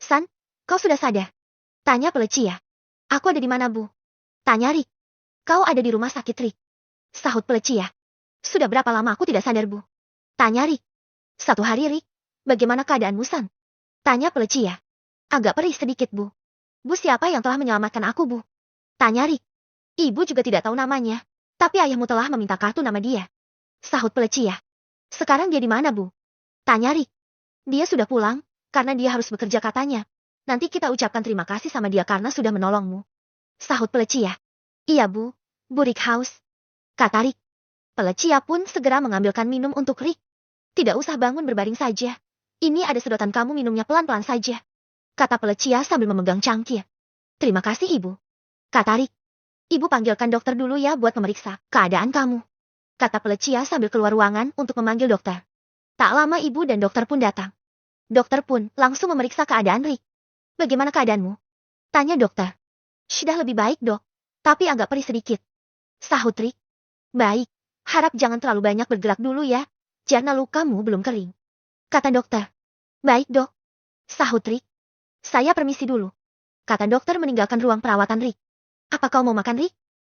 San, kau sudah sadar? Tanya Pelecia. Aku ada di mana Bu? Tanya Rick. Kau ada di rumah sakit Rick. Sahut Pelecia. Sudah berapa lama aku tidak sadar Bu? Tanya Rick. 1 hari Rick. Bagaimana keadaanmu San? Tanya Pelecia. Agak perih sedikit Bu. Bu siapa yang telah menyelamatkan aku Bu? Tanya Rick. Ibu juga tidak tahu namanya. Tapi ayahmu telah meminta kartu nama dia. Sahut Pelecia. Sekarang dia di mana Bu? Tanya Rick. Dia sudah pulang, karena dia harus bekerja katanya. Nanti kita ucapkan terima kasih sama dia karena sudah menolongmu. Sahut Pelecia. Iya Bu, Bu Rick House. Kata Rick. Pelecia pun segera mengambilkan minum untuk Rick. Tidak usah bangun berbaring saja. Ini ada sedotan kamu minumnya pelan-pelan saja. Kata Pelecia sambil memegang cangkir. Terima kasih Ibu. Kata Rick. Ibu panggilkan dokter dulu ya buat memeriksa keadaan kamu. Kata Pelecia sambil keluar ruangan untuk memanggil dokter. Tak lama ibu dan dokter pun datang. Dokter pun langsung memeriksa keadaan Rick. Bagaimana keadaanmu? Tanya dokter. Sudah lebih baik dok, tapi agak perih sedikit. Sahut Rick. Baik, harap jangan terlalu banyak bergerak dulu ya, karena lukamu belum kering. Kata dokter. Baik dok. Sahut Rick. Saya permisi dulu. Kata dokter meninggalkan ruang perawatan Rick. Apa kau mau makan Rick?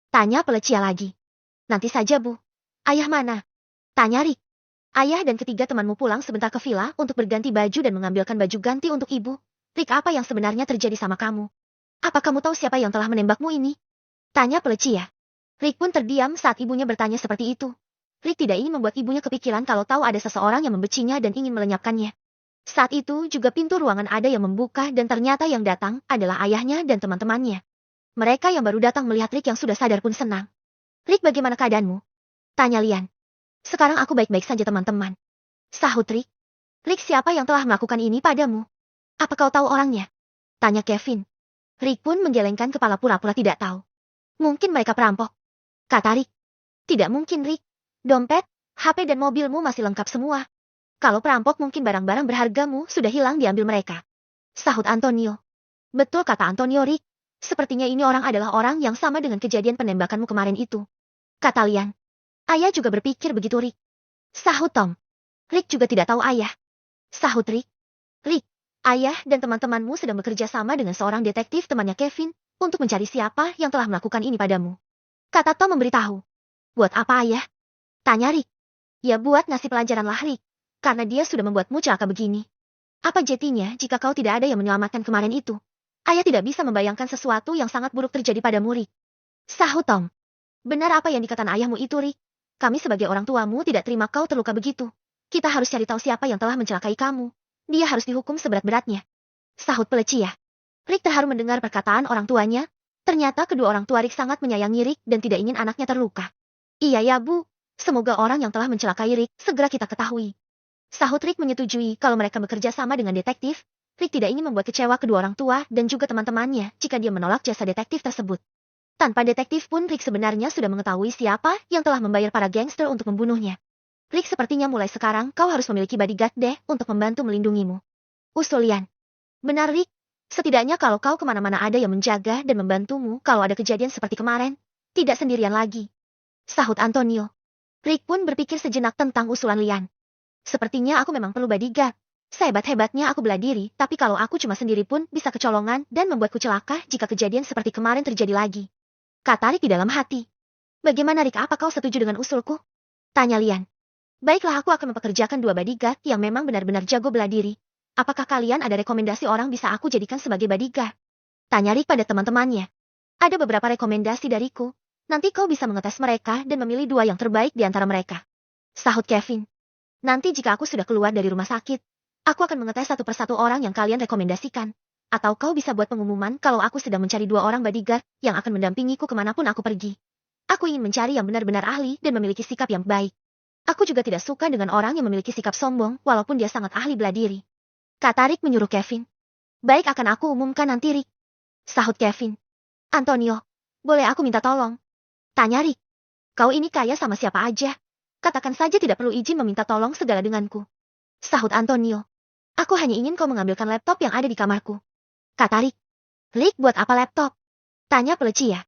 Tanya Pelecia lagi. Nanti saja Bu. Ayah mana? Tanya Rick. Ayah dan ketiga temanmu pulang sebentar ke villa untuk berganti baju dan mengambilkan baju ganti untuk ibu. Rick apa yang sebenarnya terjadi sama kamu? Apa kamu tahu siapa yang telah menembakmu ini? Tanya Pelecia. Rick pun terdiam saat ibunya bertanya seperti itu. Rick tidak ingin membuat ibunya kepikiran kalau tahu ada seseorang yang membecinya dan ingin melenyapkannya. Saat itu juga pintu ruangan ada yang membuka dan ternyata yang datang adalah ayahnya dan teman-temannya. Mereka yang baru datang melihat Rick yang sudah sadar pun senang. Rick bagaimana keadaanmu? Tanya Lian. Sekarang aku baik-baik saja teman-teman. Sahut Rick. Rick siapa yang telah melakukan ini padamu? Apa kau tahu orangnya? Tanya Kevin. Rick pun menggelengkan kepala pura-pura tidak tahu. Mungkin mereka perampok. Kata Rick. Tidak mungkin Rick. Dompet, HP dan mobilmu masih lengkap semua. Kalau perampok mungkin barang-barang berhargamu sudah hilang diambil mereka. Sahut Antonio. Betul kata Antonio Rick. Sepertinya ini orang adalah orang yang sama dengan kejadian penembakanmu kemarin itu. Kata Lian. Ayah juga berpikir begitu, Rick. Sahut Tom. Rick juga tidak tahu ayah. Sahut Rick. Rick, ayah dan teman-temanmu sedang bekerja sama dengan seorang detektif temannya Kevin untuk mencari siapa yang telah melakukan ini padamu. Kata Tom memberitahu. Buat apa ayah? Tanya Rick. Ya buat ngasih pelajaran lah Rick. Karena dia sudah membuatmu celaka begini. Apa jadinya jika kau tidak ada yang menyelamatkan kemarin itu? Ayah tidak bisa membayangkan sesuatu yang sangat buruk terjadi padamu Rick. Sahut Tom. Benar apa yang dikatakan ayahmu itu Rick. Kami sebagai orang tuamu tidak terima kau terluka begitu. Kita harus cari tahu siapa yang telah mencelakai kamu. Dia harus dihukum seberat-beratnya. Sahut Pelcia. Rick terharu mendengar perkataan orang tuanya. Ternyata kedua orang tua Rick sangat menyayangi Rick dan tidak ingin anaknya terluka. Iya ya Bu. Semoga orang yang telah mencelakai Rick segera kita ketahui. Sahut Rick menyetujui kalau mereka bekerja sama dengan detektif. Rick tidak ingin membuat kecewa kedua orang tua dan juga teman-temannya jika dia menolak jasa detektif tersebut. Tanpa detektif pun Rick sebenarnya sudah mengetahui siapa yang telah membayar para gangster untuk membunuhnya. Rick sepertinya mulai sekarang kau harus memiliki bodyguard deh untuk membantu melindungimu. Usul Lian. Benar Rick. Setidaknya kalau kau kemana-mana ada yang menjaga dan membantumu kalau ada kejadian seperti kemarin. Tidak sendirian lagi. Sahut Antonio. Rick pun berpikir sejenak tentang usulan Lian. Sepertinya aku memang perlu bodyguard. Sehebat-hebatnya aku bela diri, tapi kalau aku cuma sendiri pun bisa kecolongan dan membuatku celaka jika kejadian seperti kemarin terjadi lagi. Kata Rick di dalam hati. Bagaimana Rick, apa kau setuju dengan usulku? Tanya Lian. Baiklah, aku akan mempekerjakan 2 bodyguard yang memang benar-benar jago bela diri. Apakah kalian ada rekomendasi orang bisa aku jadikan sebagai bodyguard? Tanya Rick pada teman-temannya. Ada beberapa rekomendasi dariku. Nanti kau bisa mengetes mereka dan memilih 2 yang terbaik di antara mereka. Sahut Kevin. Nanti jika aku sudah keluar dari rumah sakit, aku akan mengetes satu persatu orang yang kalian rekomendasikan. Atau kau bisa buat pengumuman kalau aku sedang mencari 2 orang bodyguard yang akan mendampingiku kemanapun aku pergi. Aku ingin mencari yang benar-benar ahli dan memiliki sikap yang baik. Aku juga tidak suka dengan orang yang memiliki sikap sombong walaupun dia sangat ahli bela diri. Kata Rick menyuruh Kevin. Baik, akan aku umumkan nanti Rick. Sahut Kevin. Antonio, boleh aku minta tolong? Tanya Rick. Kau ini kaya sama siapa aja. Katakan saja tidak perlu izin meminta tolong segala denganku. Sahut Antonio. Aku hanya ingin kau mengambilkan laptop yang ada di kamarku. Kata Rick. Rick, buat apa laptop? Tanya Pelcia.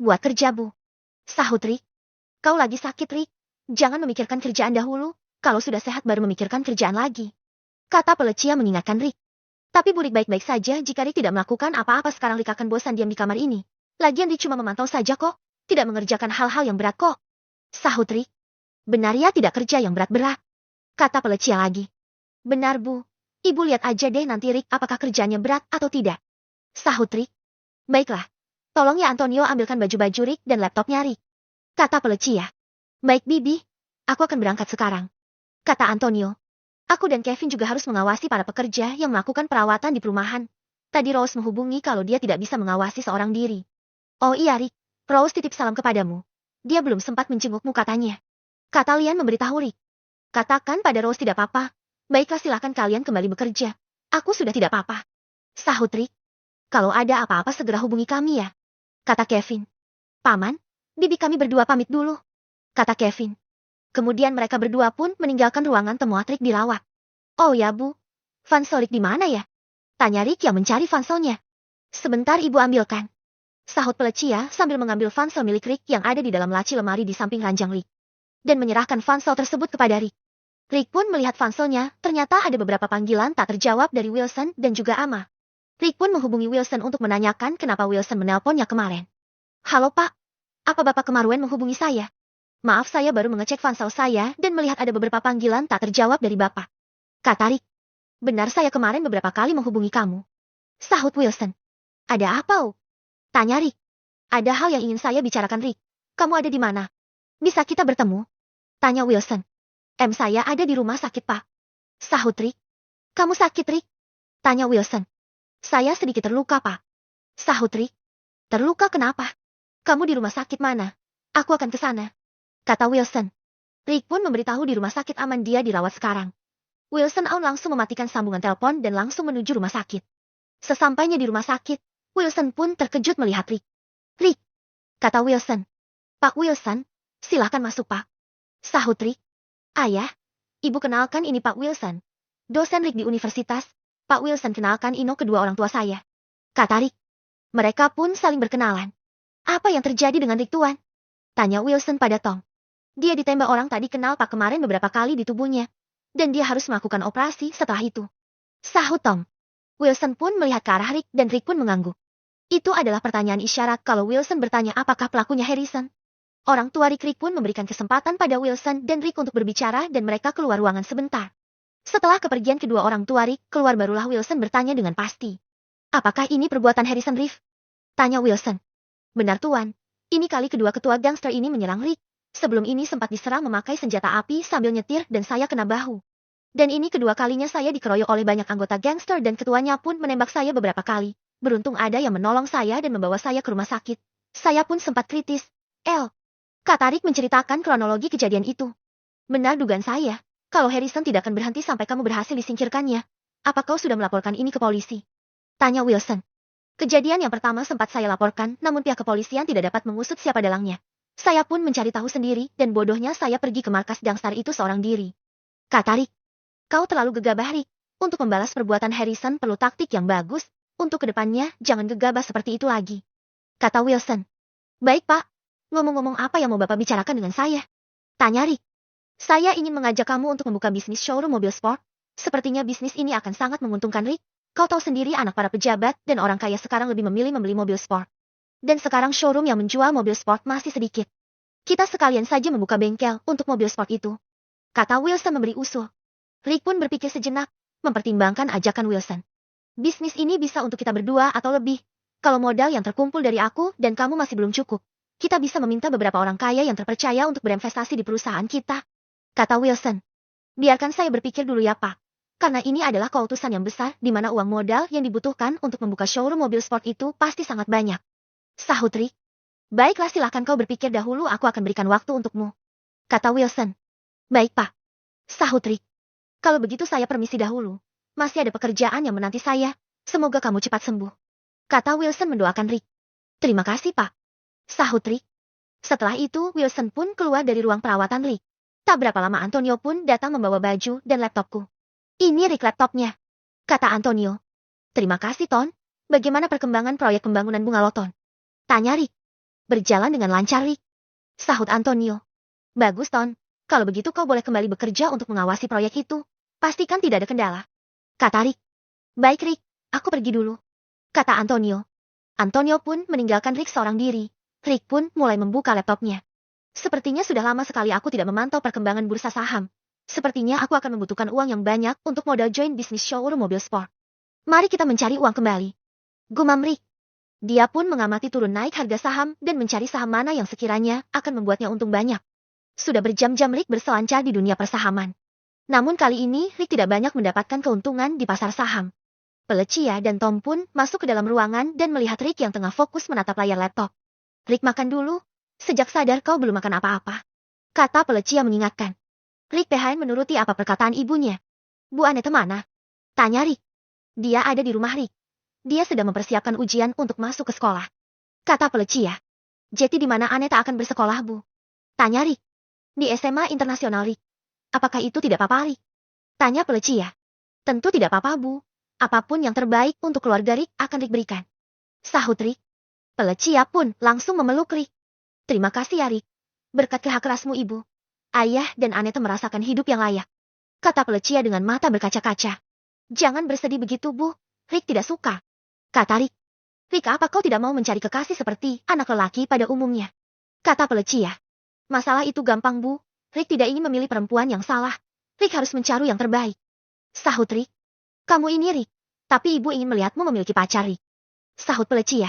Buat kerja Bu. Sahut Rick. Kau lagi sakit Rick. Jangan memikirkan kerjaan dahulu. Kalau sudah sehat baru memikirkan kerjaan lagi. Kata Pelcia mengingatkan Rick. Tapi Bu Rick baik-baik saja jika Rick tidak melakukan apa-apa sekarang. Rick akan bosan diam di kamar ini. Lagian Rick cuma memantau saja kok. Tidak mengerjakan hal-hal yang berat kok. Sahut Rick. Benar ya, tidak kerja yang berat-berat. Kata Pelcia lagi. Benar Bu. Ibu lihat aja deh nanti Rick apakah kerjanya berat atau tidak. Sahut Rick. Baiklah. Tolong ya Antonio ambilkan baju-baju Rick dan laptopnya Rick. Kata Pelcia. Baik Bibi. Aku akan berangkat sekarang. Kata Antonio. Aku dan Kevin juga harus mengawasi para pekerja yang melakukan perawatan di perumahan. Tadi Rose menghubungi kalau dia tidak bisa mengawasi seorang diri. Oh iya Rick. Rose titip salam kepadamu. Dia belum sempat menjengukmu katanya. Kata Lian memberitahu Rick. Katakan pada Rose tidak apa-apa. Baiklah, silakan kalian kembali bekerja. Aku sudah tidak apa-apa. Sahut Rick. Kalau ada apa-apa segera hubungi kami ya. Kata Kevin. Paman, bibi kami berdua pamit dulu. Kata Kevin. Kemudian mereka berdua pun meninggalkan ruangan temuan Rick di lawak. Oh ya Bu. Fansel Rick di mana ya? Tanya Rick yang mencari fanselnya. Sebentar ibu ambilkan. Sahut Pelcia sambil mengambil fansel milik Rick yang ada di dalam laci lemari di samping ranjang Rick. Dan menyerahkan fansel tersebut kepada Rick. Rick pun melihat fanselnya, ternyata ada beberapa panggilan tak terjawab dari Wilson dan juga Ama. Rick pun menghubungi Wilson untuk menanyakan kenapa Wilson menelponnya kemarin. Halo Pak, apa Bapak kemarin menghubungi saya? Maaf, saya baru mengecek fansel saya dan melihat ada beberapa panggilan tak terjawab dari Bapak. Kata Rick. Benar, saya kemarin beberapa kali menghubungi kamu. Sahut Wilson. Ada apa, Tanya Rick. Ada hal yang ingin saya bicarakan Rick. Kamu ada di mana? Bisa kita bertemu? Tanya Wilson. Saya ada di rumah sakit Pak. Sahut Rick. Kamu sakit Rick? Tanya Wilson. Saya sedikit terluka Pak. Sahut Rick. Terluka kenapa? Kamu di rumah sakit mana? Aku akan ke sana. Kata Wilson. Rick pun memberitahu di rumah sakit aman dia dirawat sekarang. Wilson langsung mematikan sambungan telepon dan langsung menuju rumah sakit. Sesampainya di rumah sakit, Wilson pun terkejut melihat Rick. Rick. Kata Wilson. Pak Wilson, silahkan masuk Pak. Sahut Rick. Ayah, ibu kenalkan ini Pak Wilson. Dosen Rick di universitas. Pak Wilson, kenalkan Ino, kedua orang tua saya. Kata Rick. Mereka pun saling berkenalan. Apa yang terjadi dengan Rick Tuan? Tanya Wilson pada Tom. Dia ditembak orang tadi kenal Pak kemarin beberapa kali di tubuhnya. Dan dia harus melakukan operasi setelah itu. Sahut Tom. Wilson pun melihat ke arah Rick dan Rick pun mengangguk. Itu adalah pertanyaan isyarat kalau Wilson bertanya apakah pelakunya Harrison. Orang tua Rick pun memberikan kesempatan pada Wilson dan Rick untuk berbicara dan mereka keluar ruangan sebentar. Setelah kepergian kedua orang tua Rick keluar barulah Wilson bertanya dengan pasti. Apakah ini perbuatan Harrison Reeve? Tanya Wilson. Benar tuan. Ini kali kedua ketua gangster ini menyerang Rick. Sebelum ini sempat diserang memakai senjata api sambil nyetir dan saya kena bahu. Dan ini kedua kalinya saya dikeroyok oleh banyak anggota gangster dan ketuanya pun menembak saya beberapa kali. Beruntung ada yang menolong saya dan membawa saya ke rumah sakit. Saya pun sempat kritis. Kata Rick menceritakan kronologi kejadian itu. Benar dugaan saya. Kalau Harrison tidak akan berhenti sampai kamu berhasil disingkirkannya. Apa kau sudah melaporkan ini ke polisi? Tanya Wilson. Kejadian yang pertama sempat saya laporkan, namun pihak kepolisian tidak dapat mengusut siapa dalangnya. Saya pun mencari tahu sendiri, dan bodohnya saya pergi ke markas gangster itu seorang diri. Kata Rick. Kau terlalu gegabah, Rick. Untuk membalas perbuatan Harrison perlu taktik yang bagus. Untuk kedepannya, jangan gegabah seperti itu lagi. Kata Wilson. Baik, Pak. Ngomong-ngomong apa yang mau Bapak bicarakan dengan saya? Tanya Rick. Saya ingin mengajak kamu untuk membuka bisnis showroom mobil sport. Sepertinya bisnis ini akan sangat menguntungkan, Rick. Kau tahu sendiri anak para pejabat dan orang kaya sekarang lebih memilih membeli mobil sport. Dan sekarang showroom yang menjual mobil sport masih sedikit. Kita sekalian saja membuka bengkel untuk mobil sport itu. Kata Wilson memberi usul. Rick pun berpikir sejenak, mempertimbangkan ajakan Wilson. Bisnis ini bisa untuk kita berdua atau lebih. Kalau modal yang terkumpul dari aku dan kamu masih belum cukup, kita bisa meminta beberapa orang kaya yang terpercaya untuk berinvestasi di perusahaan kita. Kata Wilson. Biarkan saya berpikir dulu ya, Pak. Karena ini adalah keutusan yang besar di mana uang modal yang dibutuhkan untuk membuka showroom mobil sport itu pasti sangat banyak. Sahut Rick. Baiklah, silakan kau berpikir dahulu, aku akan berikan waktu untukmu. Kata Wilson. Baik, Pak. Sahut Rick. Kalau begitu saya permisi dahulu. Masih ada pekerjaan yang menanti saya. Semoga kamu cepat sembuh. Kata Wilson mendoakan Rick. Terima kasih, Pak. Sahut Rick. Setelah itu, Wilson pun keluar dari ruang perawatan Rick. Tak berapa lama Antonio pun datang membawa baju dan laptopku. Ini Rick laptopnya. Kata Antonio. Terima kasih, Ton. Bagaimana perkembangan proyek pembangunan Bungalow, Ton? Tanya Rick. Berjalan dengan lancar, Rick. Sahut Antonio. Bagus, Ton. Kalau begitu kau boleh kembali bekerja untuk mengawasi proyek itu. Pastikan tidak ada kendala. Kata Rick. Baik, Rick. Aku pergi dulu. Kata Antonio. Antonio pun meninggalkan Rick seorang diri. Rick pun mulai membuka laptopnya. Sepertinya sudah lama sekali aku tidak memantau perkembangan bursa saham. Sepertinya aku akan membutuhkan uang yang banyak untuk modal join bisnis showroom mobil sport. Mari kita mencari uang kembali. Gumam Rick. Dia pun mengamati turun naik harga saham dan mencari saham mana yang sekiranya akan membuatnya untung banyak. Sudah berjam-jam Rick berselancar di dunia persahaman. Namun kali ini Rick tidak banyak mendapatkan keuntungan di pasar saham. Felicia dan Tom pun masuk ke dalam ruangan dan melihat Rick yang tengah fokus menatap layar laptop. Rick, makan dulu. Sejak sadar kau belum makan apa-apa. Kata Felicia mengingatkan. Rick PHN menuruti apa perkataan ibunya. Bu Aneta mana? Tanya Rick. Dia ada di rumah Rick. Dia sedang mempersiapkan ujian untuk masuk ke sekolah. Kata Felicia. Jadi di mana Aneta akan bersekolah, Bu? Tanya Rick. Di SMA Internasional, Rick. Apakah itu tidak apa-apa, Rick? Tanya Felicia. Tentu tidak apa-apa, Bu. Apapun yang terbaik untuk keluarga Rick akan Rick berikan. Sahut Rick. Felicia pun langsung memeluk Rick. Terima kasih ya, Rick. Berkat kerja kerasmu, Ibu. Ayah dan Aneta merasakan hidup yang layak. Kata Felicia dengan mata berkaca-kaca. Jangan bersedih begitu, Bu. Rick tidak suka. Kata Rick. Rick, apa kau tidak mau mencari kekasih seperti anak lelaki pada umumnya? Kata Felicia. Masalah itu gampang, Bu. Rick tidak ingin memilih perempuan yang salah. Rick harus mencari yang terbaik. Sahut Rick. Kamu ini, Rick. Tapi Ibu ingin melihatmu memiliki pacar, Rick. Sahut Felicia.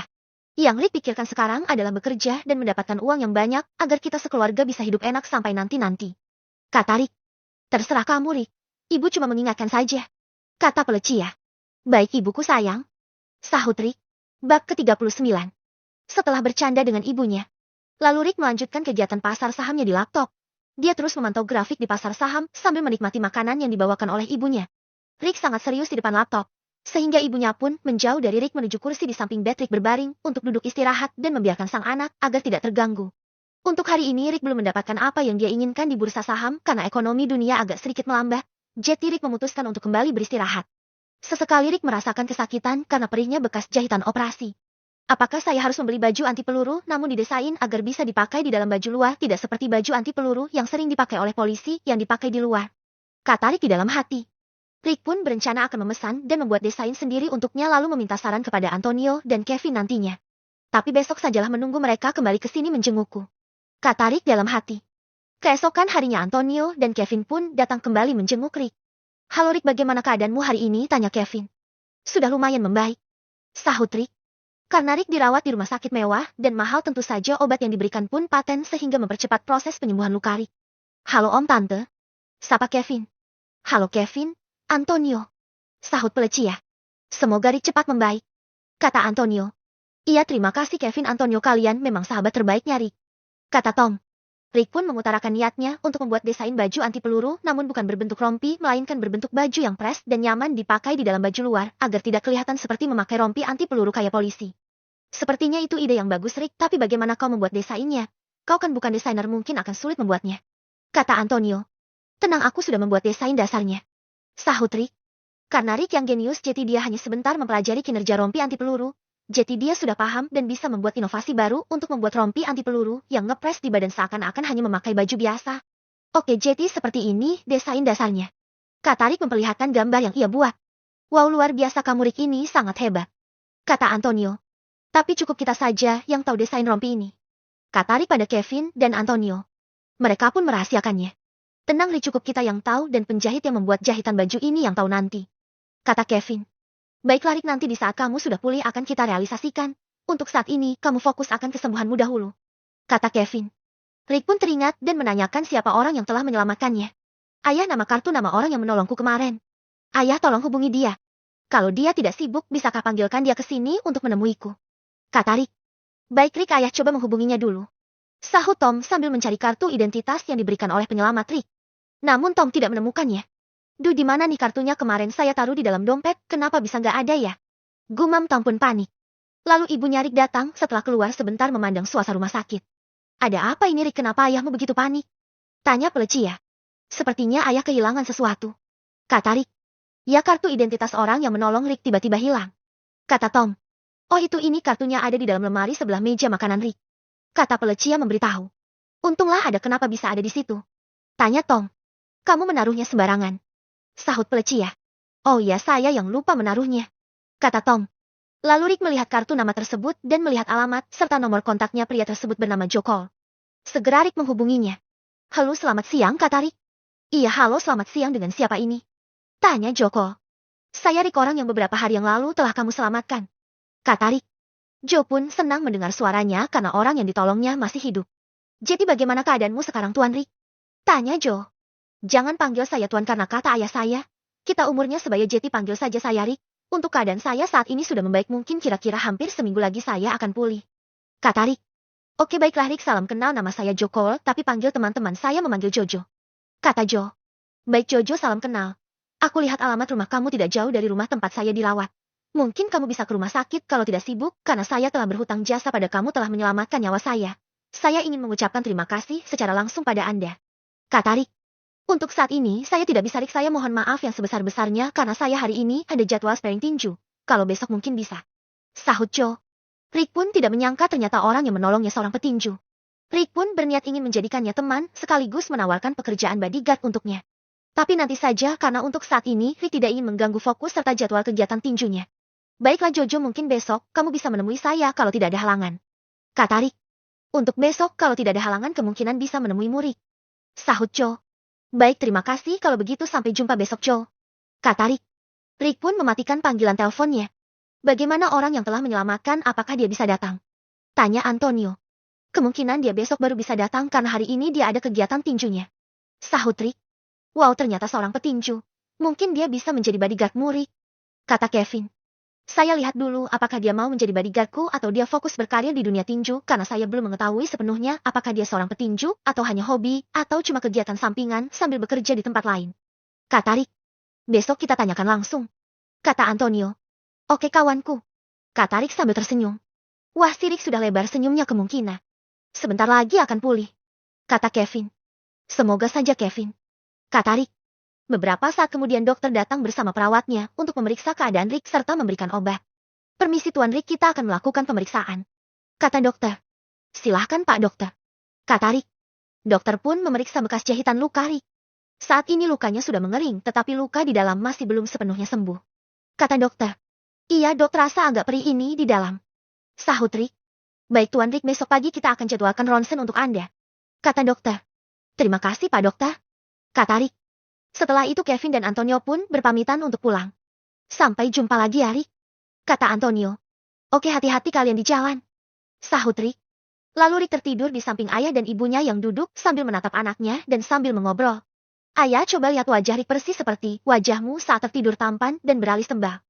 Yang Rick pikirkan sekarang adalah bekerja dan mendapatkan uang yang banyak agar kita sekeluarga bisa hidup enak sampai nanti-nanti. Kata Rick. Terserah kamu, Rick. Ibu cuma mengingatkan saja. Kata Felicia. Baik, ibuku sayang. Sahut Rick. Bab ke-39. Setelah bercanda dengan ibunya. Lalu Rick melanjutkan kegiatan pasar sahamnya di laptop. Dia terus memantau grafik di pasar saham sambil menikmati makanan yang dibawakan oleh ibunya. Rick sangat serius di depan laptop. Sehingga ibunya pun menjauh dari Rick menuju kursi di samping bed Rick berbaring untuk duduk istirahat dan membiarkan sang anak agar tidak terganggu. Untuk hari ini Rick belum mendapatkan apa yang dia inginkan di bursa saham karena ekonomi dunia agak sedikit melambat. Jadi Rick memutuskan untuk kembali beristirahat. Sesekali Rick merasakan kesakitan karena perihnya bekas jahitan operasi. Apakah saya harus membeli baju anti peluru namun didesain agar bisa dipakai di dalam baju luar, tidak seperti baju anti peluru yang sering dipakai oleh polisi yang dipakai di luar? Kata Rick di dalam hati. Rick pun berencana akan memesan dan membuat desain sendiri untuknya lalu meminta saran kepada Antonio dan Kevin nantinya. Tapi besok sajalah menunggu mereka kembali ke sini menjengukku. Kata Rick dalam hati. Keesokan harinya Antonio dan Kevin pun datang kembali menjenguk Rick. Halo Rick, bagaimana keadaanmu hari ini? Tanya Kevin. Sudah lumayan membaik, sahut Rick. Karena Rick dirawat di rumah sakit mewah dan mahal, tentu saja obat yang diberikan pun paten sehingga mempercepat proses penyembuhan luka Rick. Halo Om Tante. Sapa Kevin. Halo Kevin, Antonio. Sahut peleci ya. Semoga Rick cepat membaik. Kata Antonio. Iya, terima kasih Kevin, Antonio, kalian memang sahabat terbaiknya Rick. Kata Tom. Rick pun mengutarakan niatnya untuk membuat desain baju anti peluru namun bukan berbentuk rompi melainkan berbentuk baju yang pres dan nyaman dipakai di dalam baju luar agar tidak kelihatan seperti memakai rompi anti peluru kayak polisi. Sepertinya itu ide yang bagus Rick, tapi bagaimana kau membuat desainnya? Kau kan bukan desainer, mungkin akan sulit membuatnya. Kata Antonio. Tenang, aku sudah membuat desain dasarnya. Sahut Rick. Karena Rick yang genius, jadi dia hanya sebentar mempelajari kinerja rompi anti peluru. Jadi dia sudah paham dan bisa membuat inovasi baru untuk membuat rompi anti peluru yang ngepres di badan seakan-akan hanya memakai baju biasa. Oke, jadi seperti ini desain dasarnya. Kata Rick memperlihatkan gambar yang ia buat. Wow, luar biasa kamu Rick, ini sangat hebat. Kata Antonio. Tapi cukup kita saja yang tahu desain rompi ini. Kata Rick pada Kevin dan Antonio. Mereka pun merahasiakannya. Tenang Rick, cukup kita yang tahu dan penjahit yang membuat jahitan baju ini yang tahu nanti. Kata Kevin. Baiklah Rick, nanti di saat kamu sudah pulih akan kita realisasikan. Untuk saat ini, kamu fokus akan kesembuhanmu dahulu. Kata Kevin. Rick pun teringat dan menanyakan siapa orang yang telah menyelamatkannya. Ayah, nama kartu nama orang yang menolongku kemarin. Ayah, tolong hubungi dia. Kalau dia tidak sibuk, bisakah panggilkan dia ke sini untuk menemuiku? Kata Rick. Baik Rick, ayah coba menghubunginya dulu. Sahut Tom sambil mencari kartu identitas yang diberikan oleh penyelamat Rick. Namun Tom tidak menemukannya. Duh, di mana nih kartunya? Kemarin saya taruh di dalam dompet, kenapa bisa nggak ada ya? Gumam Tom pun panik. Lalu ibunya Rick datang setelah keluar sebentar memandang suasana rumah sakit. Ada apa ini Rick, kenapa ayahmu begitu panik? Tanya peleci ya. Sepertinya ayah kehilangan sesuatu. Kata Rick. Ya, kartu identitas orang yang menolong Rick tiba-tiba hilang. Kata Tom. Oh itu, ini kartunya ada di dalam lemari sebelah meja makanan Rick. Kata peleci yang memberitahu. Untunglah ada, kenapa bisa ada di situ? Tanya Tom. Kamu menaruhnya sembarangan. Sahut peleci ya. Oh ya, saya yang lupa menaruhnya. Kata Tom. Lalu Rick melihat kartu nama tersebut dan melihat alamat serta nomor kontaknya pria tersebut bernama Joe Cole. Segera Rick menghubunginya. Halo, selamat siang, kata Rick. Iya, halo, selamat siang, dengan siapa ini? Tanya Joe Cole. Saya Rick, orang yang beberapa hari yang lalu telah kamu selamatkan. Kata Rick. Joe pun senang mendengar suaranya karena orang yang ditolongnya masih hidup. Jadi bagaimana keadaanmu sekarang Tuan Rick? Tanya Joe. Jangan panggil saya Tuan karena kata ayah saya. Kita umurnya sebaya, jadi panggil saja saya Rick. Untuk keadaan saya saat ini sudah membaik, mungkin kira-kira hampir seminggu lagi saya akan pulih. Kata Rick. Oke baiklah Rick, salam kenal, nama saya Joe Cole, tapi panggil teman-teman saya memanggil Jojo. Kata Joe. Baik Jojo, salam kenal. Aku lihat alamat rumah kamu tidak jauh dari rumah tempat saya dirawat. Mungkin kamu bisa ke rumah sakit kalau tidak sibuk, karena saya telah berhutang jasa pada kamu, telah menyelamatkan nyawa saya. Saya ingin mengucapkan terima kasih secara langsung pada Anda. Kata Rick. Untuk saat ini, saya tidak bisa Rick, saya mohon maaf yang sebesar-besarnya karena saya hari ini ada jadwal sparring tinju. Kalau besok mungkin bisa. Sahut Joe. Rick pun tidak menyangka ternyata orang yang menolongnya seorang petinju. Rick pun berniat ingin menjadikannya teman, sekaligus menawarkan pekerjaan bodyguard untuknya. Tapi nanti saja karena untuk saat ini Rick tidak ingin mengganggu fokus serta jadwal kegiatan tinjunya. Baiklah Jojo, mungkin besok kamu bisa menemui saya kalau tidak ada halangan. Kata Rick. Untuk besok kalau tidak ada halangan kemungkinan bisa menemuimu Rick. Sahut Joe. Baik, terima kasih kalau begitu, sampai jumpa besok Joe. Kata Rick. Rick pun mematikan panggilan teleponnya. Bagaimana orang yang telah menyelamatkan, apakah dia bisa datang? Tanya Antonio. Kemungkinan dia besok baru bisa datang karena hari ini dia ada kegiatan tinjunya. Sahut Rick. Wow, ternyata seorang petinju. Mungkin dia bisa menjadi bodyguardmu Rick. Kata Kevin. Saya lihat dulu apakah dia mau menjadi bodyguardku atau dia fokus berkarir di dunia tinju, karena saya belum mengetahui sepenuhnya apakah dia seorang petinju atau hanya hobi atau cuma kegiatan sampingan sambil bekerja di tempat lain. Kata Rick. Besok kita tanyakan langsung. Kata Antonio. Oke kawanku. Kata Rick sambil tersenyum. Wah, si Rick sudah lebar senyumnya, kemungkinan sebentar lagi akan pulih. Kata Kevin. Semoga saja Kevin. Kata Rick. Beberapa saat kemudian dokter datang bersama perawatnya untuk memeriksa keadaan Rick serta memberikan obat. Permisi Tuan Rick, kita akan melakukan pemeriksaan. Kata dokter. Silahkan Pak Dokter. Kata Rick. Dokter pun memeriksa bekas jahitan luka Rick. Saat ini lukanya sudah mengering, tetapi luka di dalam masih belum sepenuhnya sembuh. Kata dokter. Iya dok, terasa agak perih ini di dalam. Sahut Rick. Baik Tuan Rick, besok pagi kita akan jadwalkan ronsen untuk Anda. Kata dokter. Terima kasih Pak Dokter. Kata Rick. Setelah itu Kevin dan Antonio pun berpamitan untuk pulang. Sampai jumpa lagi ya Rick. Kata Antonio. Oke, hati-hati kalian di jalan. Sahut Rick. Lalu Rick tertidur di samping ayah dan ibunya yang duduk sambil menatap anaknya dan sambil mengobrol. Ayah, coba lihat wajah Rick persis seperti wajahmu saat tertidur tampan dan beralis tebal.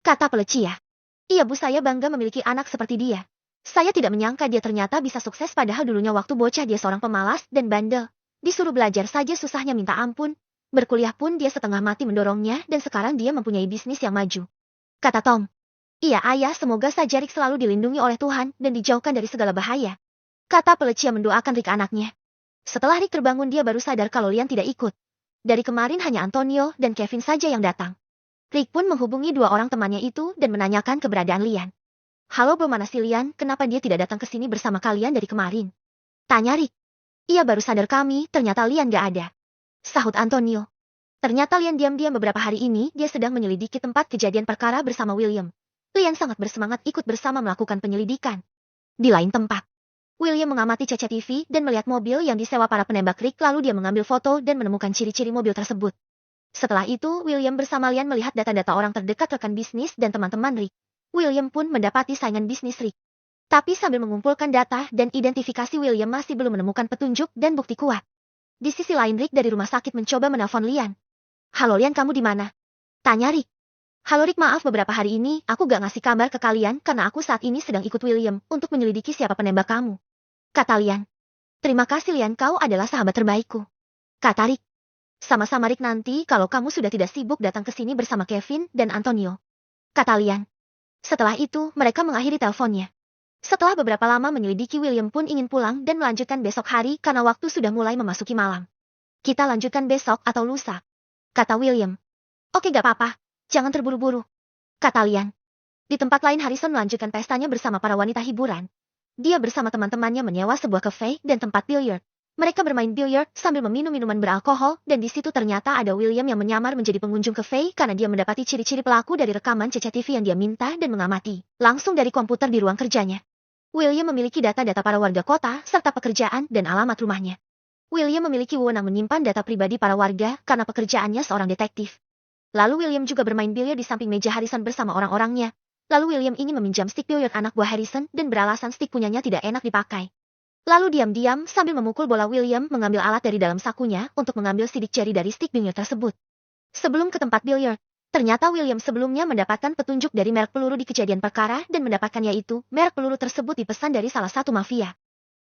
Kata Pelecia. Iya Bu, saya bangga memiliki anak seperti dia. Saya tidak menyangka dia ternyata bisa sukses, padahal dulunya waktu bocah dia seorang pemalas dan bandel. Disuruh belajar saja susahnya minta ampun. Berkuliah pun dia setengah mati mendorongnya dan sekarang dia mempunyai bisnis yang maju. Kata Tom. Iya ayah, semoga saja Rick selalu dilindungi oleh Tuhan dan dijauhkan dari segala bahaya. Kata Pelecia mendoakan Rick anaknya. Setelah Rick terbangun, dia baru sadar kalau Lian tidak ikut. Dari kemarin hanya Antonio dan Kevin saja yang datang. Rick pun menghubungi dua orang temannya itu dan menanyakan keberadaan Lian. Halo bro, mana si Lian? Kenapa dia tidak datang ke sini bersama kalian dari kemarin? Tanya Rick. Ia baru sadar kami, ternyata Lian gak ada. Sahut Antonio. Ternyata Lian diam-diam beberapa hari ini, dia sedang menyelidiki tempat kejadian perkara bersama William. Lian sangat bersemangat ikut bersama melakukan penyelidikan. Di lain tempat, William mengamati CCTV dan melihat mobil yang disewa para penembak Rick, lalu dia mengambil foto dan menemukan ciri-ciri mobil tersebut. Setelah itu, William bersama Lian melihat data-data orang terdekat rekan bisnis dan teman-teman Rick. William pun mendapati saingan bisnis Rick. Tapi sambil mengumpulkan data dan identifikasi, William masih belum menemukan petunjuk dan bukti kuat. Di sisi lain, Rick dari rumah sakit mencoba menelpon Lian. Halo Lian, kamu di mana? Tanya Rick. Halo Rick, maaf beberapa hari ini aku gak ngasih kabar ke kalian karena aku saat ini sedang ikut William untuk menyelidiki siapa penembak kamu. Kata Lian. Terima kasih Lian, kau adalah sahabat terbaikku. Kata Rick. Sama-sama Rick, nanti kalau kamu sudah tidak sibuk datang ke sini bersama Kevin dan Antonio. Kata Lian. Setelah itu, mereka mengakhiri teleponnya. Setelah beberapa lama menyelidiki, William pun ingin pulang dan melanjutkan besok hari karena waktu sudah mulai memasuki malam. Kita lanjutkan besok atau lusa. Kata William. Oke gak apa-apa, jangan terburu-buru. Kata Lian. Di tempat lain, Harrison melanjutkan pestanya bersama para wanita hiburan. Dia bersama teman-temannya menyewa sebuah cafe dan tempat biliar. Mereka bermain biliar sambil meminum minuman beralkohol, dan di situ ternyata ada William yang menyamar menjadi pengunjung cafe karena dia mendapati ciri-ciri pelaku dari rekaman CCTV yang dia minta dan mengamati langsung dari komputer di ruang kerjanya. William memiliki data-data para warga kota serta pekerjaan dan alamat rumahnya. William memiliki wewenang menyimpan data pribadi para warga karena pekerjaannya seorang detektif. Lalu William juga bermain biliar di samping meja Harrison bersama orang-orangnya. Lalu William ingin meminjam stik biliar anak buah Harrison dan beralasan stik punyanya tidak enak dipakai. Lalu diam-diam sambil memukul bola, William mengambil alat dari dalam sakunya untuk mengambil sidik jari dari stik biliar tersebut. Sebelum ke tempat biliar, ternyata William sebelumnya mendapatkan petunjuk dari merek peluru di kejadian perkara dan mendapatkannya itu, merek peluru tersebut dipesan dari salah satu mafia.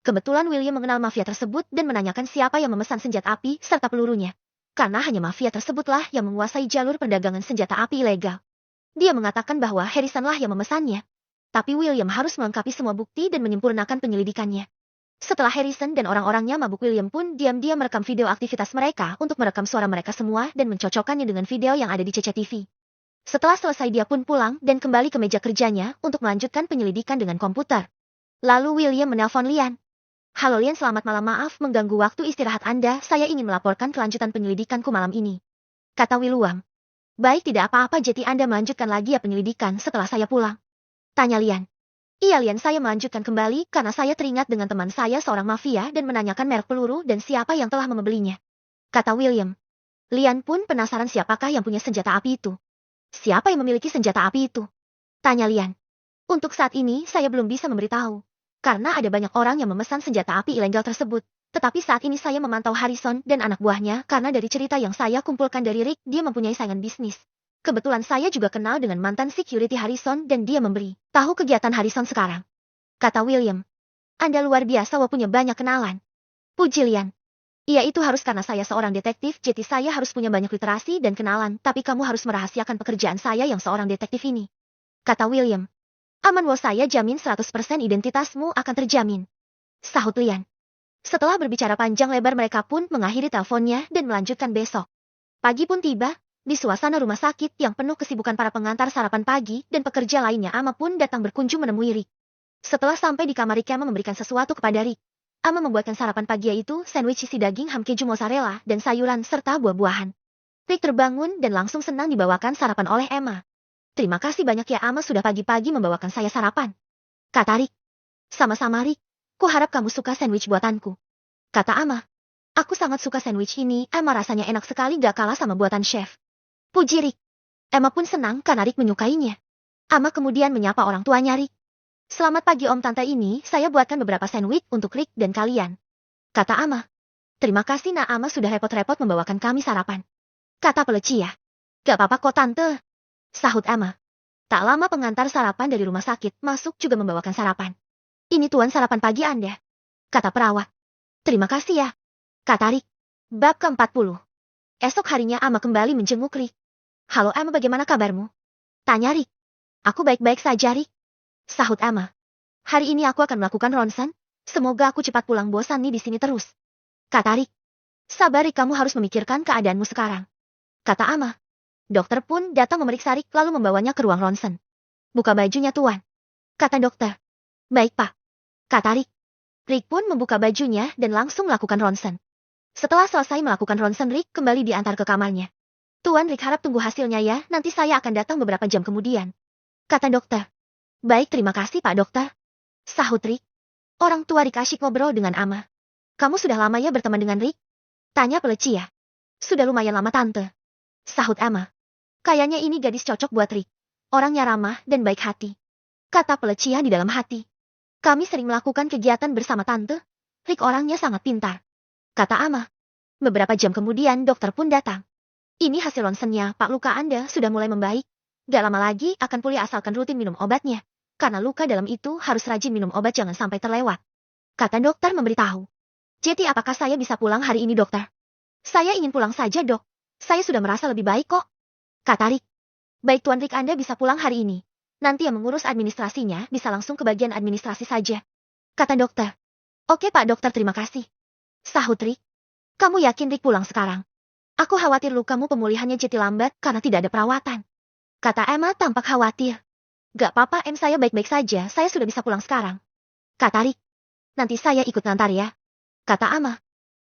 Kebetulan William mengenal mafia tersebut dan menanyakan siapa yang memesan senjata api serta pelurunya. Karena hanya mafia tersebutlah yang menguasai jalur perdagangan senjata api ilegal. Dia mengatakan bahwa Harrisonlah yang memesannya. Tapi William harus melengkapi semua bukti dan menyempurnakan penyelidikannya. Setelah Harrison dan orang-orangnya mabuk, William pun diam-diam merekam video aktivitas mereka untuk merekam suara mereka semua dan mencocokkannya dengan video yang ada di CCTV. Setelah selesai, dia pun pulang dan kembali ke meja kerjanya untuk melanjutkan penyelidikan dengan komputer. Lalu William menelpon Lian. Halo Lian, selamat malam, maaf mengganggu waktu istirahat Anda, saya ingin melaporkan kelanjutan penyelidikanku malam ini. Kata William. Baik, tidak apa-apa, jadi Anda melanjutkan lagi ya penyelidikan setelah saya pulang? Tanya Lian. Iya Lian, saya melanjutkan kembali karena saya teringat dengan teman saya seorang mafia dan menanyakan merek peluru dan siapa yang telah membelinya. Kata William. Lian pun penasaran siapakah yang punya senjata api itu. Siapa yang memiliki senjata api itu? Tanya Lian. Untuk saat ini saya belum bisa memberitahu. Karena ada banyak orang yang memesan senjata api ilegal tersebut. Tetapi saat ini saya memantau Harrison dan anak buahnya karena dari cerita yang saya kumpulkan dari Rick, dia mempunyai saingan bisnis. Kebetulan saya juga kenal dengan mantan security Harrison dan dia memberi tahu kegiatan Harrison sekarang. Kata William. Anda luar biasa, punya banyak kenalan. Puji Lian. Iya, itu harus karena saya seorang detektif, jadi saya harus punya banyak literasi dan kenalan, tapi kamu harus merahasiakan pekerjaan saya yang seorang detektif ini. Kata William. Aman saya jamin 100% identitasmu akan terjamin. Sahut Lian. Setelah berbicara panjang lebar, mereka pun mengakhiri teleponnya dan melanjutkan besok. Pagi pun tiba. Di suasana rumah sakit yang penuh kesibukan para pengantar sarapan pagi dan pekerja lainnya, Ama pun datang berkunjung menemui Rick. Setelah sampai di kamar Rick, Ama memberikan sesuatu kepada Rick. Ama membuatkan sarapan pagi, yaitu sandwich isi daging ham keju mozzarella dan sayuran serta buah-buahan. Rick terbangun dan langsung senang dibawakan sarapan oleh Emma. Terima kasih banyak ya Ama sudah pagi-pagi membawakan saya sarapan, kata Rick. Sama-sama Rick, kuharap kamu suka sandwich buatanku, kata Ama. Aku sangat suka sandwich ini, Emma, rasanya enak sekali, gak kalah sama buatan chef, puji Rick. Emma pun senang karena Rick menyukainya. Ama kemudian menyapa orang tuanya Rick. Selamat pagi Om Tante, ini saya buatkan beberapa sandwich untuk Rick dan kalian, kata Ama. Terima kasih Nak, Ama sudah repot-repot membawakan kami sarapan, kata Pelecia. Gak apa-apa kok Tante, sahut Ama. Tak lama pengantar sarapan dari rumah sakit masuk juga membawakan sarapan. Ini Tuan sarapan pagi Anda, kata perawat. Terima kasih ya, kata Rick. Bab ke-40. Esok harinya Ama kembali menjenguk Rick. Halo Emma, bagaimana kabarmu? Tanya Rick. Aku baik-baik saja Rick, sahut Emma. Hari ini aku akan melakukan ronsen. Semoga aku cepat pulang, bosan nih di sini terus, kata Rick. Sabar Rick, kamu harus memikirkan keadaanmu sekarang, kata Emma. Dokter pun datang memeriksa Rick lalu membawanya ke ruang ronsen. Buka bajunya Tuan, kata dokter. Baik Pak, kata Rick. Rick pun membuka bajunya dan langsung melakukan ronsen. Setelah selesai melakukan ronsen, Rick kembali diantar ke kamarnya. Tuan, Rick harap tunggu hasilnya ya, nanti saya akan datang beberapa jam kemudian, kata dokter. Baik, terima kasih Pak Dokter, sahut Rick. Orang tua Rick asyik ngobrol dengan Ama. Kamu sudah lama ya berteman dengan Rick? Tanya Pelecia. Sudah lumayan lama Tante, sahut Ama. Kayaknya ini gadis cocok buat Rick. Orangnya ramah dan baik hati, kata Pelecia di dalam hati. Kami sering melakukan kegiatan bersama Tante. Rick orangnya sangat pintar, kata Ama. Beberapa jam kemudian dokter pun datang. Ini hasil ronsennya, Pak, luka Anda sudah mulai membaik. Gak lama lagi akan pulih asalkan rutin minum obatnya. Karena luka dalam itu harus rajin minum obat, jangan sampai terlewat, kata dokter memberitahu. Jadi apakah saya bisa pulang hari ini dokter? Saya ingin pulang saja Dok. Saya sudah merasa lebih baik kok, kata Rick. Baik Tuan Rick, Anda bisa pulang hari ini. Nanti yang mengurus administrasinya bisa langsung ke bagian administrasi saja, kata dokter. Oke Pak Dokter, terima kasih, sahut Rick. Kamu yakin Rick pulang sekarang? Aku khawatir lukamu pemulihannya jadi lambat karena tidak ada perawatan, kata Emma tampak khawatir. Gak apa-apa Em, saya baik-baik saja, saya sudah bisa pulang sekarang, kata Rick. Nanti saya ikut ngantar ya, kata Emma.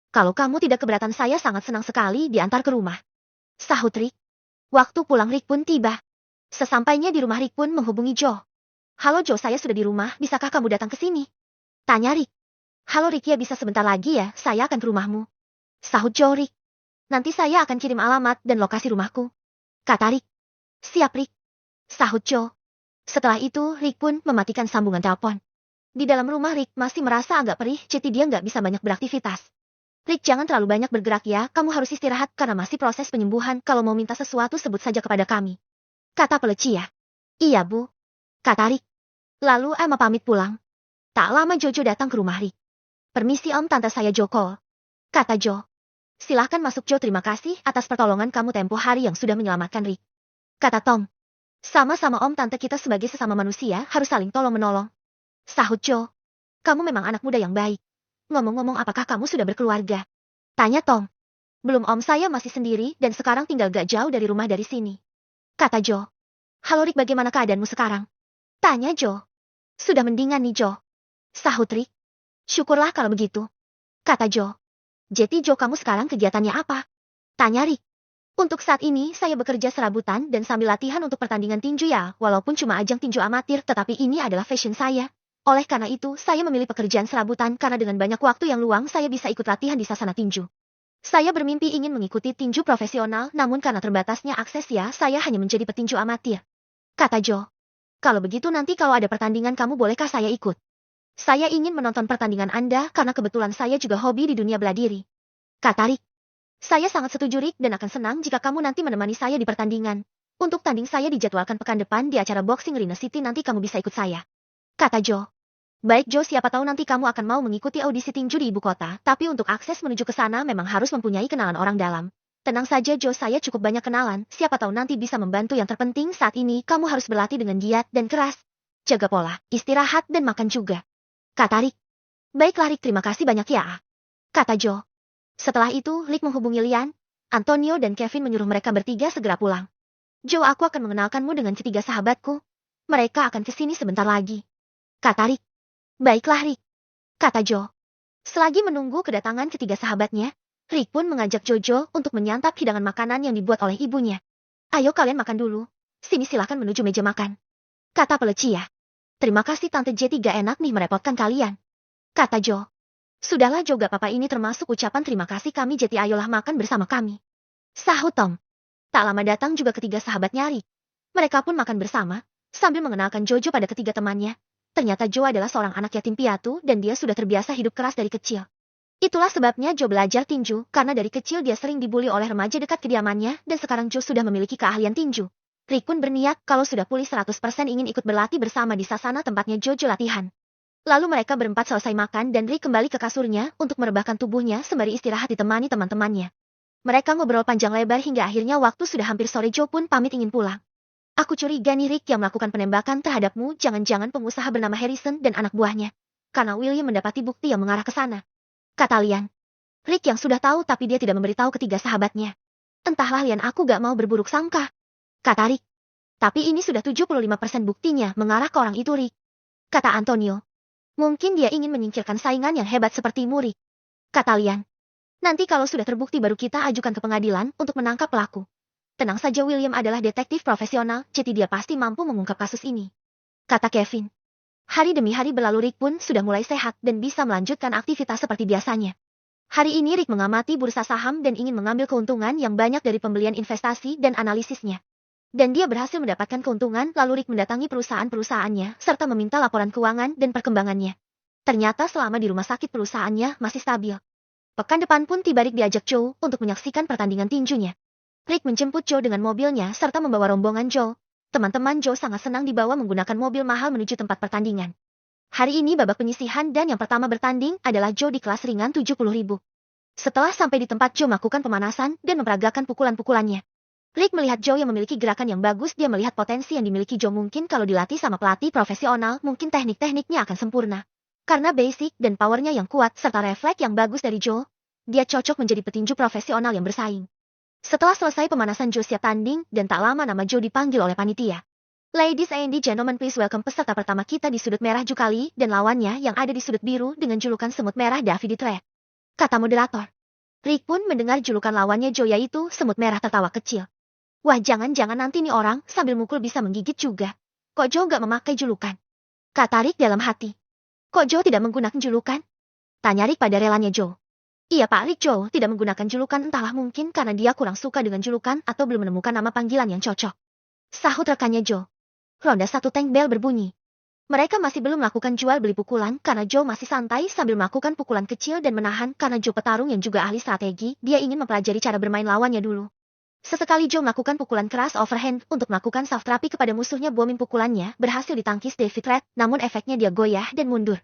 Kalau kamu tidak keberatan, saya sangat senang sekali diantar ke rumah, sahut Rick. Waktu pulang Rick pun tiba. Sesampainya di rumah, Rick pun menghubungi Joe. Halo Joe, saya sudah di rumah, bisakah kamu datang ke sini? Tanya Rick. Halo Rick, ya bisa sebentar lagi ya, saya akan ke rumahmu, sahut Joe. Rick. Nanti saya akan kirim alamat dan lokasi rumahku, kata Rick. Siap Rick, sahut Joe. Setelah itu Rick pun mematikan sambungan telepon. Di dalam rumah Rick masih merasa agak perih, jadi dia nggak bisa banyak beraktivitas. Rick, jangan terlalu banyak bergerak ya, kamu harus istirahat karena masih proses penyembuhan, kalau mau minta sesuatu sebut saja kepada kami, kata Pelecia. Iya Bu, kata Rick. Lalu Emma pamit pulang. Tak lama Jojo datang ke rumah Rick. Permisi Om, Tante saya Joko, kata Joe. Silahkan masuk Joe, terima kasih atas pertolongan kamu tempo hari yang sudah menyelamatkan Rick, kata Tom. Sama-sama Om, Tante, kita sebagai sesama manusia harus saling tolong-menolong, sahut Joe. Kamu memang anak muda yang baik. Ngomong-ngomong, apakah kamu sudah berkeluarga? Tanya Tom. Belum Om, saya masih sendiri dan sekarang tinggal gak jauh dari rumah dari sini, kata Joe. Halo Rick, bagaimana keadaanmu sekarang? Tanya Joe. Sudah mendingan nih Joe, sahut Rick. Syukurlah kalau begitu, kata Joe. Jadi Joe, kamu sekarang kegiatannya apa? Tanya Rick. Untuk saat ini saya bekerja serabutan dan sambil latihan untuk pertandingan tinju ya, walaupun cuma ajang tinju amatir, tetapi ini adalah fashion saya. Oleh karena itu, saya memilih pekerjaan serabutan karena dengan banyak waktu yang luang saya bisa ikut latihan di sasana tinju. Saya bermimpi ingin mengikuti tinju profesional, namun karena terbatasnya akses ya, saya hanya menjadi petinju amatir, kata Joe. Kalau begitu nanti kalau ada pertandingan kamu bolehkah saya ikut? Saya ingin menonton pertandingan Anda karena kebetulan saya juga hobi di dunia bela diri, kata Rick. Saya sangat setuju Rick dan akan senang jika kamu nanti menemani saya di pertandingan. Untuk tanding saya dijadwalkan pekan depan di acara boxing Arena City, nanti kamu bisa ikut saya, kata Joe. Baik Joe, siapa tahu nanti kamu akan mau mengikuti audisi tinju di ibu kota, tapi untuk akses menuju ke sana memang harus mempunyai kenalan orang dalam. Tenang saja Joe, saya cukup banyak kenalan, siapa tahu nanti bisa membantu. Yang terpenting saat ini kamu harus berlatih dengan giat dan keras. Jaga pola, istirahat dan makan juga, kata Rick. Baiklah Rick, terima kasih banyak ya, kata Joe. Setelah itu Rick menghubungi Lian. Antonio dan Kevin menyuruh mereka bertiga segera pulang. Joe, aku akan mengenalkanmu dengan ketiga sahabatku. Mereka akan kesini sebentar lagi, kata Rick. Baiklah Rick, kata Joe. Selagi menunggu kedatangan ketiga sahabatnya, Rick pun mengajak Jojo untuk menyantap hidangan makanan yang dibuat oleh ibunya. Ayo kalian makan dulu. Sini silakan menuju meja makan, kata Felicia. Terima kasih Tante J, gak enak nih merepotkan kalian, kata Joe. Sudahlah Joe, gak apa-apa, ini termasuk ucapan terima kasih kami Jetty, ayolah makan bersama kami, sahut Tom. Tak lama datang juga ketiga sahabatnya Rick. Mereka pun makan bersama, sambil mengenalkan Jojo pada ketiga temannya. Ternyata Joe adalah seorang anak yatim piatu dan dia sudah terbiasa hidup keras dari kecil. Itulah sebabnya Joe belajar tinju, karena dari kecil dia sering dibully oleh remaja dekat kediamannya dan sekarang Joe sudah memiliki keahlian tinju. Rick pun berniat kalau sudah pulih 100% ingin ikut berlatih bersama di sasana tempatnya Jojo latihan. Lalu mereka berempat selesai makan dan Rick kembali ke kasurnya untuk merebahkan tubuhnya sembari istirahat ditemani teman-temannya. Mereka ngobrol panjang lebar hingga akhirnya waktu sudah hampir sore. Joe pun pamit ingin pulang. Aku curiga nih Rick yang melakukan penembakan terhadapmu jangan-jangan pengusaha bernama Harrison dan anak buahnya. Karena William mendapati bukti yang mengarah ke sana, kata Lian. Rick yang sudah tahu tapi dia tidak memberitahu ketiga sahabatnya. Entahlah Lian, aku gak mau berburuk sangka, kata Rick. Tapi ini sudah 75% buktinya mengarah ke orang itu Rick, kata Antonio. Mungkin dia ingin menyingkirkan saingan yang hebat sepertimu Rick, kata Lian. Nanti kalau sudah terbukti baru kita ajukan ke pengadilan untuk menangkap pelaku. Tenang saja, William adalah detektif profesional, jadi dia pasti mampu mengungkap kasus ini, kata Kevin. Hari demi hari berlalu, Rick pun sudah mulai sehat dan bisa melanjutkan aktivitas seperti biasanya. Hari ini Rick mengamati bursa saham dan ingin mengambil keuntungan yang banyak dari pembelian investasi dan analisisnya. Dan dia berhasil mendapatkan keuntungan, lalu Rick mendatangi perusahaan-perusahaannya serta meminta laporan keuangan dan perkembangannya. Ternyata selama di rumah sakit perusahaannya masih stabil. Pekan depan pun tiba Rick diajak Joe untuk menyaksikan pertandingan tinjunya. Rick menjemput Joe dengan mobilnya serta membawa rombongan Joe. Teman-teman Joe sangat senang dibawa menggunakan mobil mahal menuju tempat pertandingan. Hari ini babak penyisihan dan yang pertama bertanding adalah Joe di kelas ringan 70.000. Setelah sampai di tempat Joe melakukan pemanasan dan memperagakan pukulan-pukulannya. Rick melihat Joe yang memiliki gerakan yang bagus, dia melihat potensi yang dimiliki Joe, mungkin kalau dilatih sama pelatih profesional mungkin teknik-tekniknya akan sempurna. Karena basic dan powernya yang kuat serta refleks yang bagus dari Joe, dia cocok menjadi petinju profesional yang bersaing. Setelah selesai pemanasan Joe siap tanding dan tak lama nama Joe dipanggil oleh panitia. Ladies and gentlemen, please welcome peserta pertama kita di sudut merah Jukali dan lawannya yang ada di sudut biru dengan julukan semut merah David Thread, kata moderator. Rick pun mendengar julukan lawannya Joe yaitu semut merah tertawa kecil. Wah, jangan-jangan nanti nih orang sambil mukul bisa menggigit juga. Kok Joe gak memakai julukan? Kata Rick dalam hati. Kok Joe tidak menggunakan julukan? Tanya Rick pada relannya Joe. Iya Pak Rick, Joe tidak menggunakan julukan, entahlah mungkin karena dia kurang suka dengan julukan atau belum menemukan nama panggilan yang cocok, sahut rekannya Joe. Ronda 1 tank bell berbunyi. Mereka masih belum melakukan jual beli pukulan karena Joe masih santai sambil melakukan pukulan kecil dan menahan karena Joe petarung yang juga ahli strategi, dia ingin mempelajari cara bermain lawannya dulu. Sesekali Joe melakukan pukulan keras overhand untuk melakukan soft terapi kepada musuhnya. Booming pukulannya berhasil ditangkis David Thread, namun efeknya dia goyah dan mundur.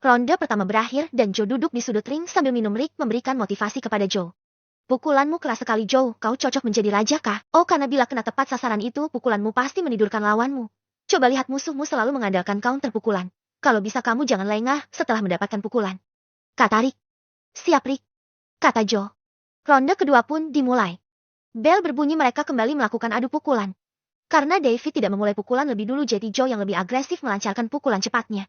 Ronde pertama berakhir dan Joe duduk di sudut ring sambil minum. Rick memberikan motivasi kepada Joe. Pukulanmu keras sekali Joe, kau cocok menjadi raja kah? Oh, karena bila kena tepat sasaran itu pukulanmu pasti menidurkan lawanmu. Coba lihat musuhmu selalu mengandalkan counter pukulan. Kalau bisa kamu jangan lengah setelah mendapatkan pukulan, kata Rick. Siap Rick, kata Joe. Ronde kedua pun dimulai. Bel berbunyi, mereka kembali melakukan adu pukulan. Karena David tidak memulai pukulan lebih dulu, jadi Joe yang lebih agresif melancarkan pukulan cepatnya.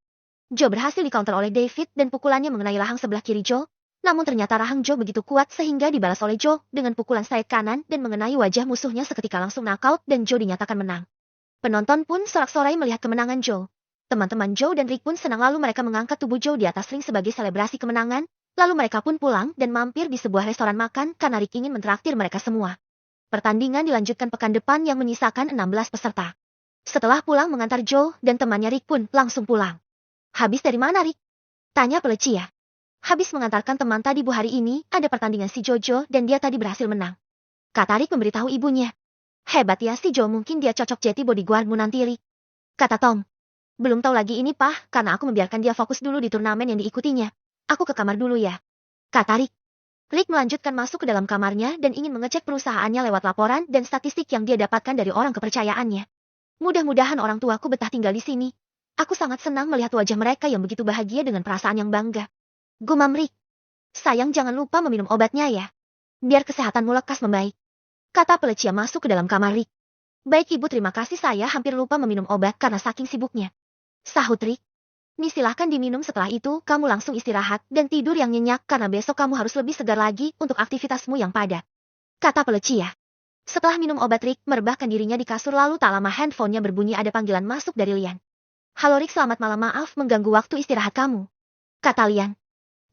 Joe berhasil dicounter oleh David dan pukulannya mengenai rahang sebelah kiri Joe. Namun ternyata rahang Joe begitu kuat sehingga dibalas oleh Joe dengan pukulan sayap kanan dan mengenai wajah musuhnya seketika langsung knockout dan Joe dinyatakan menang. Penonton pun sorak-sorai melihat kemenangan Joe. Teman-teman Joe dan Rick pun senang, lalu mereka mengangkat tubuh Joe di atas ring sebagai selebrasi kemenangan. Lalu mereka pun pulang dan mampir di sebuah restoran makan karena Rick ingin mentraktir mereka semua. Pertandingan dilanjutkan pekan depan yang menyisakan 16 peserta. Setelah pulang mengantar Joe dan temannya Rick pun langsung pulang. Habis dari mana Rick? Tanya Felicia. Habis mengantarkan teman tadi Bu, hari ini ada pertandingan si Jojo dan dia tadi berhasil menang, kata Rick memberitahu ibunya. Hebat ya si Joe, mungkin dia cocok jadi bodyguardmu nanti Rick, kata Tom. Belum tahu lagi ini Pak, karena aku membiarkan dia fokus dulu di turnamen yang diikutinya. Aku ke kamar dulu ya, kata Rick. Rick melanjutkan masuk ke dalam kamarnya dan ingin mengecek perusahaannya lewat laporan dan statistik yang dia dapatkan dari orang kepercayaannya. Mudah-mudahan orang tuaku betah tinggal di sini. Aku sangat senang melihat wajah mereka yang begitu bahagia dengan perasaan yang bangga, gumam Rick. Sayang, jangan lupa meminum obatnya ya, biar kesehatanmu lekas membaik. Kata Felicia masuk ke dalam kamar Rick. Baik ibu, terima kasih, saya hampir lupa meminum obat karena saking sibuknya. Sahut Rick. Nih silahkan diminum, setelah itu kamu langsung istirahat dan tidur yang nyenyak karena besok kamu harus lebih segar lagi untuk aktivitasmu yang padat. Kata Felicia. Setelah minum obat, Rick merebahkan dirinya di kasur, lalu tak lama handphonenya berbunyi, ada panggilan masuk dari Lian. Halo Rick, selamat malam, maaf mengganggu waktu istirahat kamu. Kata Lian.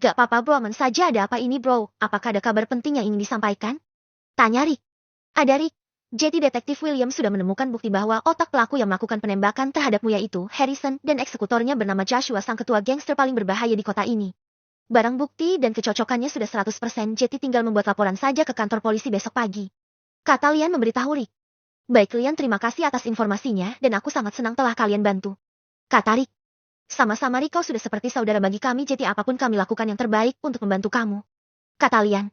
Gak apa-apa bro, aman saja, ada apa ini bro, apakah ada kabar penting yang ingin disampaikan? Tanya Rick. Ada Rick. Jadi detektif William sudah menemukan bukti bahwa otak pelaku yang melakukan penembakan terhadapmu yaitu Harrison dan eksekutornya bernama Joshua, sang ketua gangster paling berbahaya di kota ini. Barang bukti dan kecocokannya sudah 100%, jadi tinggal membuat laporan saja ke kantor polisi besok pagi. Kata Lian memberitahu Rick. Baik Lian, terima kasih atas informasinya dan aku sangat senang telah kalian bantu. Kata Rick. Sama-sama Rick, kau sudah seperti saudara bagi kami, jadi apapun kami lakukan yang terbaik untuk membantu kamu. Kata Lian.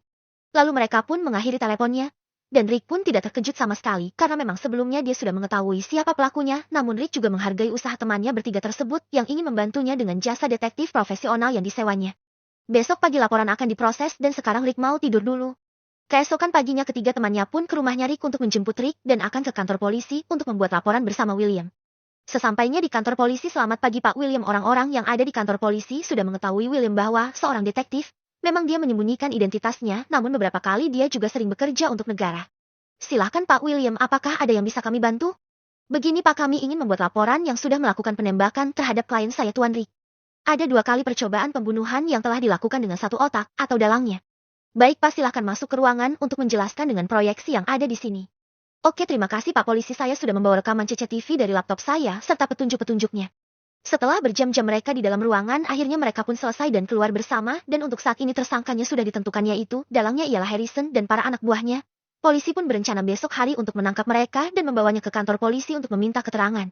Lalu mereka pun mengakhiri teleponnya. Dan Rick pun tidak terkejut sama sekali, karena memang sebelumnya dia sudah mengetahui siapa pelakunya, namun Rick juga menghargai usaha temannya bertiga tersebut yang ingin membantunya dengan jasa detektif profesional yang disewanya. Besok pagi laporan akan diproses dan sekarang Rick mau tidur dulu. Keesokan paginya ketiga temannya pun ke rumahnya Rick untuk menjemput Rick dan akan ke kantor polisi untuk membuat laporan bersama William. Sesampainya di kantor polisi, selamat pagi Pak William, orang-orang yang ada di kantor polisi sudah mengetahui William bahwa seorang detektif. Memang dia menyembunyikan identitasnya, namun beberapa kali dia juga sering bekerja untuk negara. Silahkan Pak William, apakah ada yang bisa kami bantu? Begini Pak, kami ingin membuat laporan yang sudah melakukan penembakan terhadap klien saya Tuan Rick. Ada 2 kali percobaan pembunuhan yang telah dilakukan dengan satu otak atau dalangnya. Baik Pak, silahkan masuk ke ruangan untuk menjelaskan dengan proyeksi yang ada di sini. Oke, terima kasih Pak polisi, saya sudah membawa rekaman CCTV dari laptop saya serta petunjuk-petunjuknya. Setelah berjam-jam mereka di dalam ruangan, akhirnya mereka pun selesai dan keluar bersama, dan untuk saat ini tersangkanya sudah ditentukan, yaitu dalangnya ialah Harrison dan para anak buahnya. Polisi pun berencana besok hari untuk menangkap mereka dan membawanya ke kantor polisi untuk meminta keterangan.